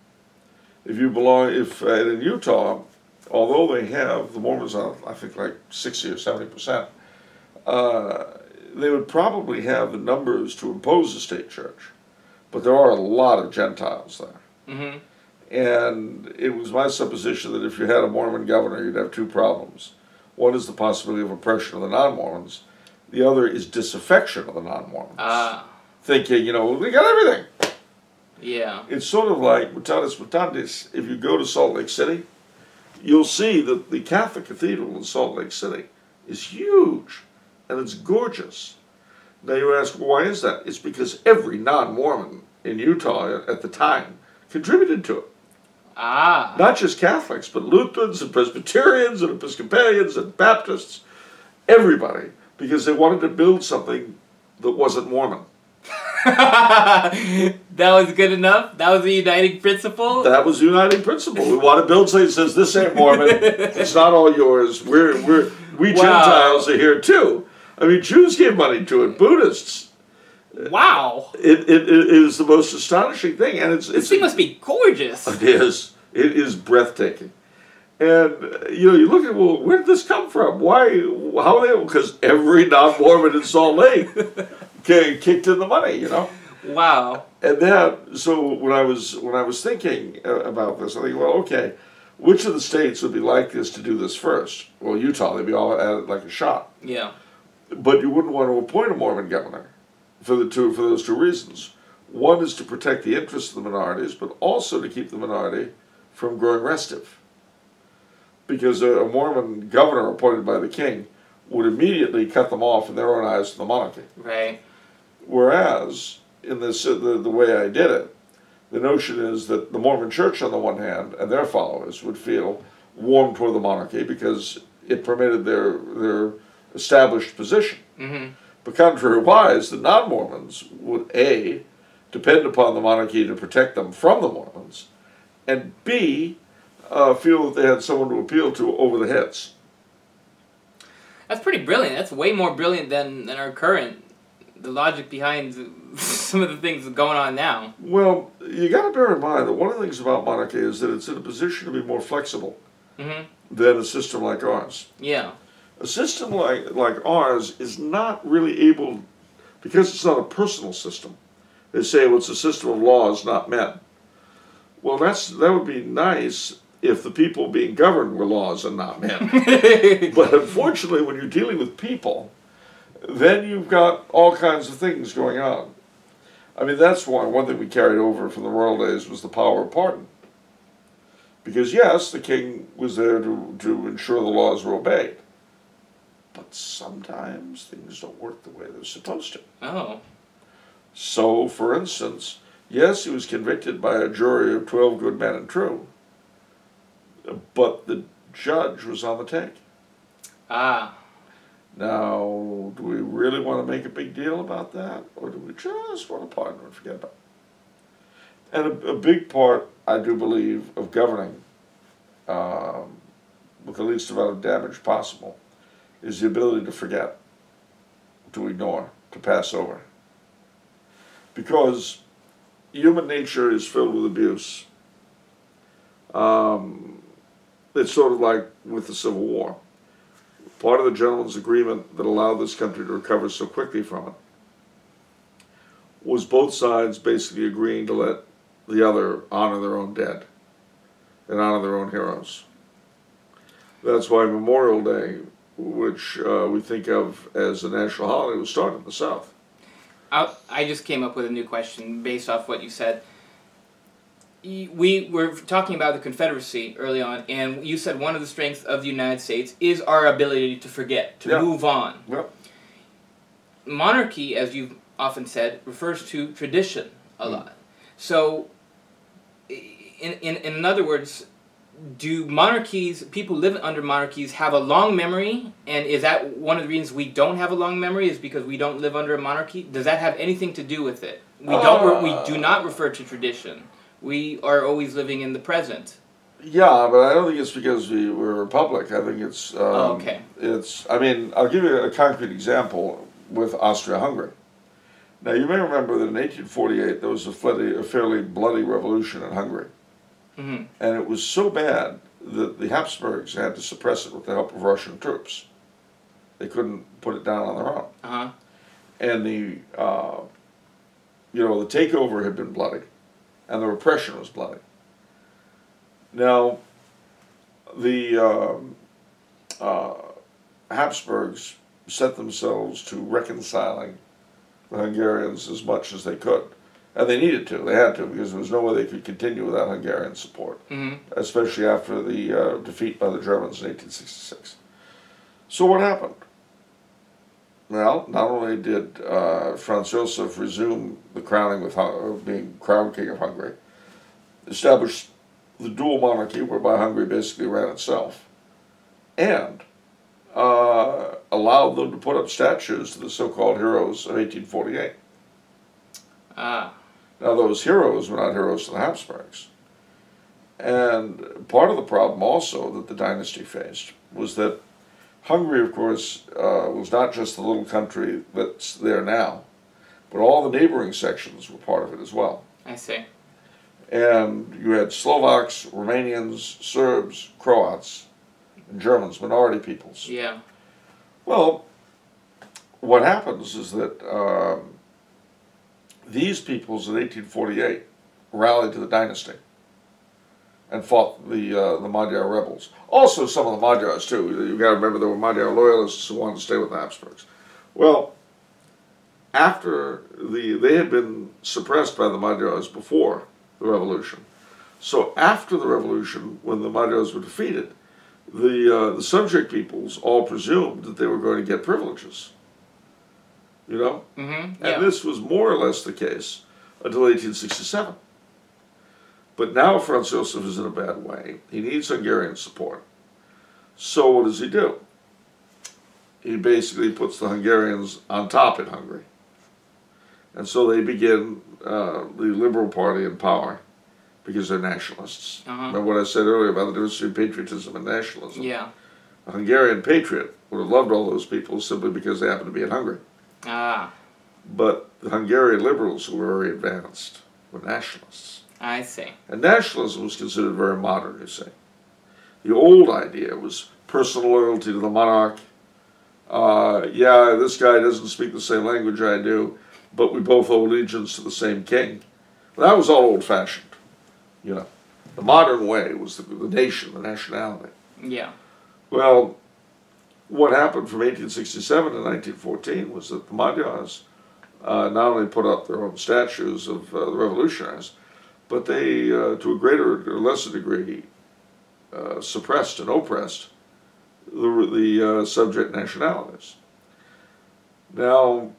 In Utah, although they have the Mormons on, I think, like 60 or 70%, they would probably have the numbers to impose a state church, but there are a lot of Gentiles there. Mm-hmm. And it was my supposition that if you had a Mormon governor, you'd have two problems. One is the possibility of oppression of the non-Mormons. The other is disaffection of the non-Mormons. Thinking, we got everything. Yeah. It's sort of like mutatis mutandis. If you go to Salt Lake City, you'll see that the Catholic Cathedral in Salt Lake City is huge, and it's gorgeous. Now you ask, well, why is that? It's because every non-Mormon in Utah at the time contributed to it. Ah. Not just Catholics, but Lutherans and Presbyterians and Episcopalians and Baptists, everybody, because they wanted to build something that wasn't Mormon. That was good enough? That was the uniting principle? That was the uniting principle. We want to build something that says, this ain't Mormon, it's not all yours, we Gentiles are here too. I mean, Jews gave money to it, Buddhists. Wow. It is the most astonishing thing. And this thing must be gorgeous. It is. It is breathtaking. And, you look at, well, where did this come from? Why? How are they? Because every non-Mormon in Salt Lake kicked in the money, Wow. And then, so when I was thinking about this, I think, well, okay, which of the states would be like this to do this first? Well, Utah, they'd be all at it like a shot. Yeah. But you wouldn't want to appoint a Mormon governor for those two reasons. One is to protect the interests of the minorities, but also to keep the minority from growing restive. Because a Mormon governor appointed by the king would immediately cut them off in their own eyes to the monarchy. Right. Whereas, in this the way I did it, the notion is that the Mormon Church, on the one hand, and their followers would feel warm toward the monarchy because it permitted their established position. Mm-hmm. But contrariwise, the non-Mormons would A, depend upon the monarchy to protect them from the Mormons, and B, feel that they had someone to appeal to over the heads. That's pretty brilliant. That's way more brilliant than our current, the logic behind some of the things going on now. Well, you got to bear in mind that one of the things about monarchy is that it's in a position to be more flexible than a system like ours. Yeah. A system like ours is not really able, because it's not a personal system. They say, well, it's a system of laws, not men. Well, that would be nice if the people being governed were laws and not men. But unfortunately, when you're dealing with people, then you've got all kinds of things going on. I mean, that's why one thing we carried over from the royal days was the power of pardon. Because yes, the king was there to ensure the laws were obeyed. But sometimes things don't work the way they're supposed to. Oh. So, for instance, yes, he was convicted by a jury of 12 good men and true, but the judge was on the take. Ah. Now, do we really want to make a big deal about that, or do we just want to pardon and forget about it? And a big part, I do believe, of governing with the least amount of damage possible is the ability to forget, to ignore, to pass over. Because human nature is filled with abuse. It's sort of like with the Civil War. Part of the gentleman's agreement that allowed this country to recover so quickly from it was both sides basically agreeing to let the other honor their own dead and honor their own heroes. That's why Memorial Day, which we think of as a national holiday, was started in the South. I just came up with a new question based off what you said. We were talking about the Confederacy early on, and you said one of the strengths of the United States is our ability to forget, to move on. Yep. Monarchy, as you've often said, refers to tradition a lot. So, in other words, do monarchies, people living under monarchies, have a long memory? And is that one of the reasons we don't have a long memory, is because we don't live under a monarchy? Does that have anything to do with it? We do not refer to tradition. We are always living in the present. Yeah, but I don't think it's because we're a republic. I think it's... okay. I mean, I'll give you a concrete example with Austria-Hungary. Now, you may remember that in 1848 there was a fairly bloody revolution in Hungary. Mm-hmm. And it was so bad that the Habsburgs had to suppress it with the help of Russian troops. They couldn't put it down on their own. Uh-huh. And the takeover had been bloody, and the repression was bloody. Now, the Habsburgs set themselves to reconciling the Hungarians as much as they could. And they needed to. They had to, because there was no way they could continue without Hungarian support, especially after the defeat by the Germans in 1866. So what happened? Well, not only did Franz Joseph resume the crowning with being crowned king of Hungary, established the dual monarchy whereby Hungary basically ran itself, and allowed them to put up statues to the so-called heroes of 1848. Now those heroes were not heroes to the Habsburgs. And part of the problem also that the dynasty faced was that Hungary, of course, was not just the little country that's there now, but all the neighboring sections were part of it as well. I see. And you had Slovaks, Romanians, Serbs, Croats, and Germans, minority peoples. Yeah. Well, what happens is that these peoples in 1848 rallied to the dynasty and fought the Magyar rebels. Also some of the Magyars too. You've got to remember there were Magyar loyalists who wanted to stay with the Habsburgs. Well, after they had been suppressed by the Magyars before the revolution. So after the revolution, when the Magyars were defeated, the subject peoples all presumed that they were going to get privileges. You know? Mm-hmm. And this was more or less the case until 1867. But now Franz Joseph is in a bad way. He needs Hungarian support. So what does he do? He basically puts the Hungarians on top in Hungary. And so they begin the Liberal Party in power because they're nationalists. Remember what I said earlier about the difference between patriotism and nationalism? Yeah. A Hungarian patriot would have loved all those people simply because they happened to be in Hungary. But the Hungarian liberals, who were very advanced, were nationalists. I see. And nationalism was considered very modern, you see. The old idea was personal loyalty to the monarch. Yeah, this guy doesn't speak the same language I do, but we both owe allegiance to the same king. That was all old-fashioned, you know. The modern way was the nation, the nationality. Yeah. Well, what happened from 1867 to 1914 was that the Magyars not only put up their own statues of the revolutionaries, but they, to a greater or lesser degree, suppressed and oppressed the subject nationalities. Now,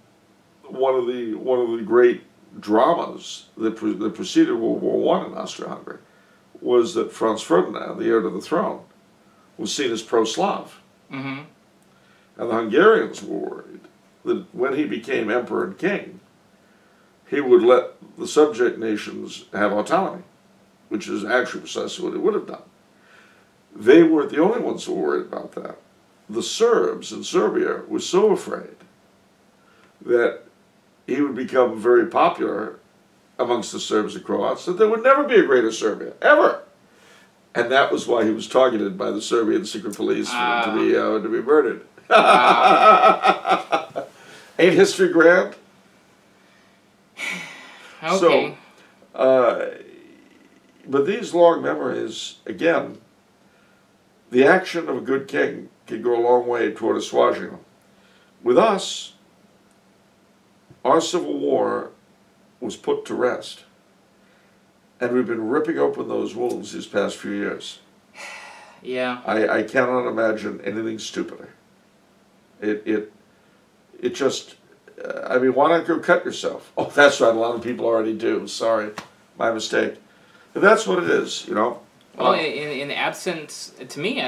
one of the great dramas that preceded World War I in Austria-Hungary was that Franz Ferdinand, the heir to the throne, was seen as pro-Slav. Mm-hmm. And the Hungarians were worried that when he became emperor and king, he would let the subject nations have autonomy, which is actually precisely what he would have done. They weren't the only ones who were worried about that. The Serbs in Serbia were so afraid that he would become very popular amongst the Serbs and Croats that there would never be a greater Serbia, ever. And that was why he was targeted by the Serbian secret police to be murdered. Ain't history grand? Okay. So, but these long memories, again, the action of a good king can go a long way toward assuaging them. With us, our Civil War was put to rest. And we've been ripping open those wounds these past few years. Yeah. I cannot imagine anything stupider. It just, I mean, why not go cut yourself? Oh, that's right, a lot of people already do. Sorry, my mistake. But that's what it is, you know. Well, in absence, to me,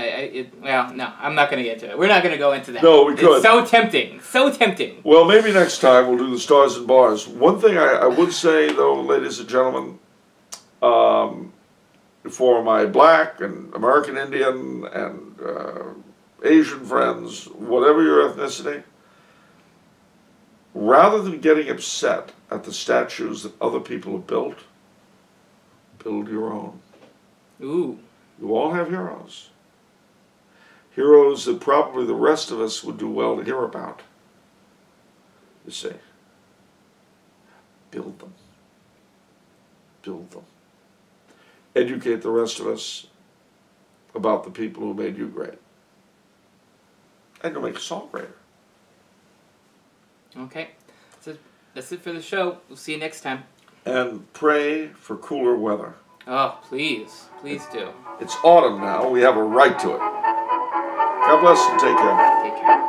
well, no, I'm not going to get to it. We're not going to go into that. No, we could. It's so tempting. So tempting. Well, maybe next time we'll do the stars and bars. One thing I would say, though, ladies and gentlemen, for my black and American Indian and Asian friends, whatever your ethnicity, rather than getting upset at the statues that other people have built, build your own. Ooh. You all have heroes. Heroes that probably the rest of us would do well to hear about. You see. Build them. Build them. Educate the rest of us about the people who made you great. And you'll make us all greater. Okay. That's it for the show. We'll see you next time. and pray for cooler weather. Oh, please. Please do. It's autumn now. We have a right to it. God bless and take care. Take care.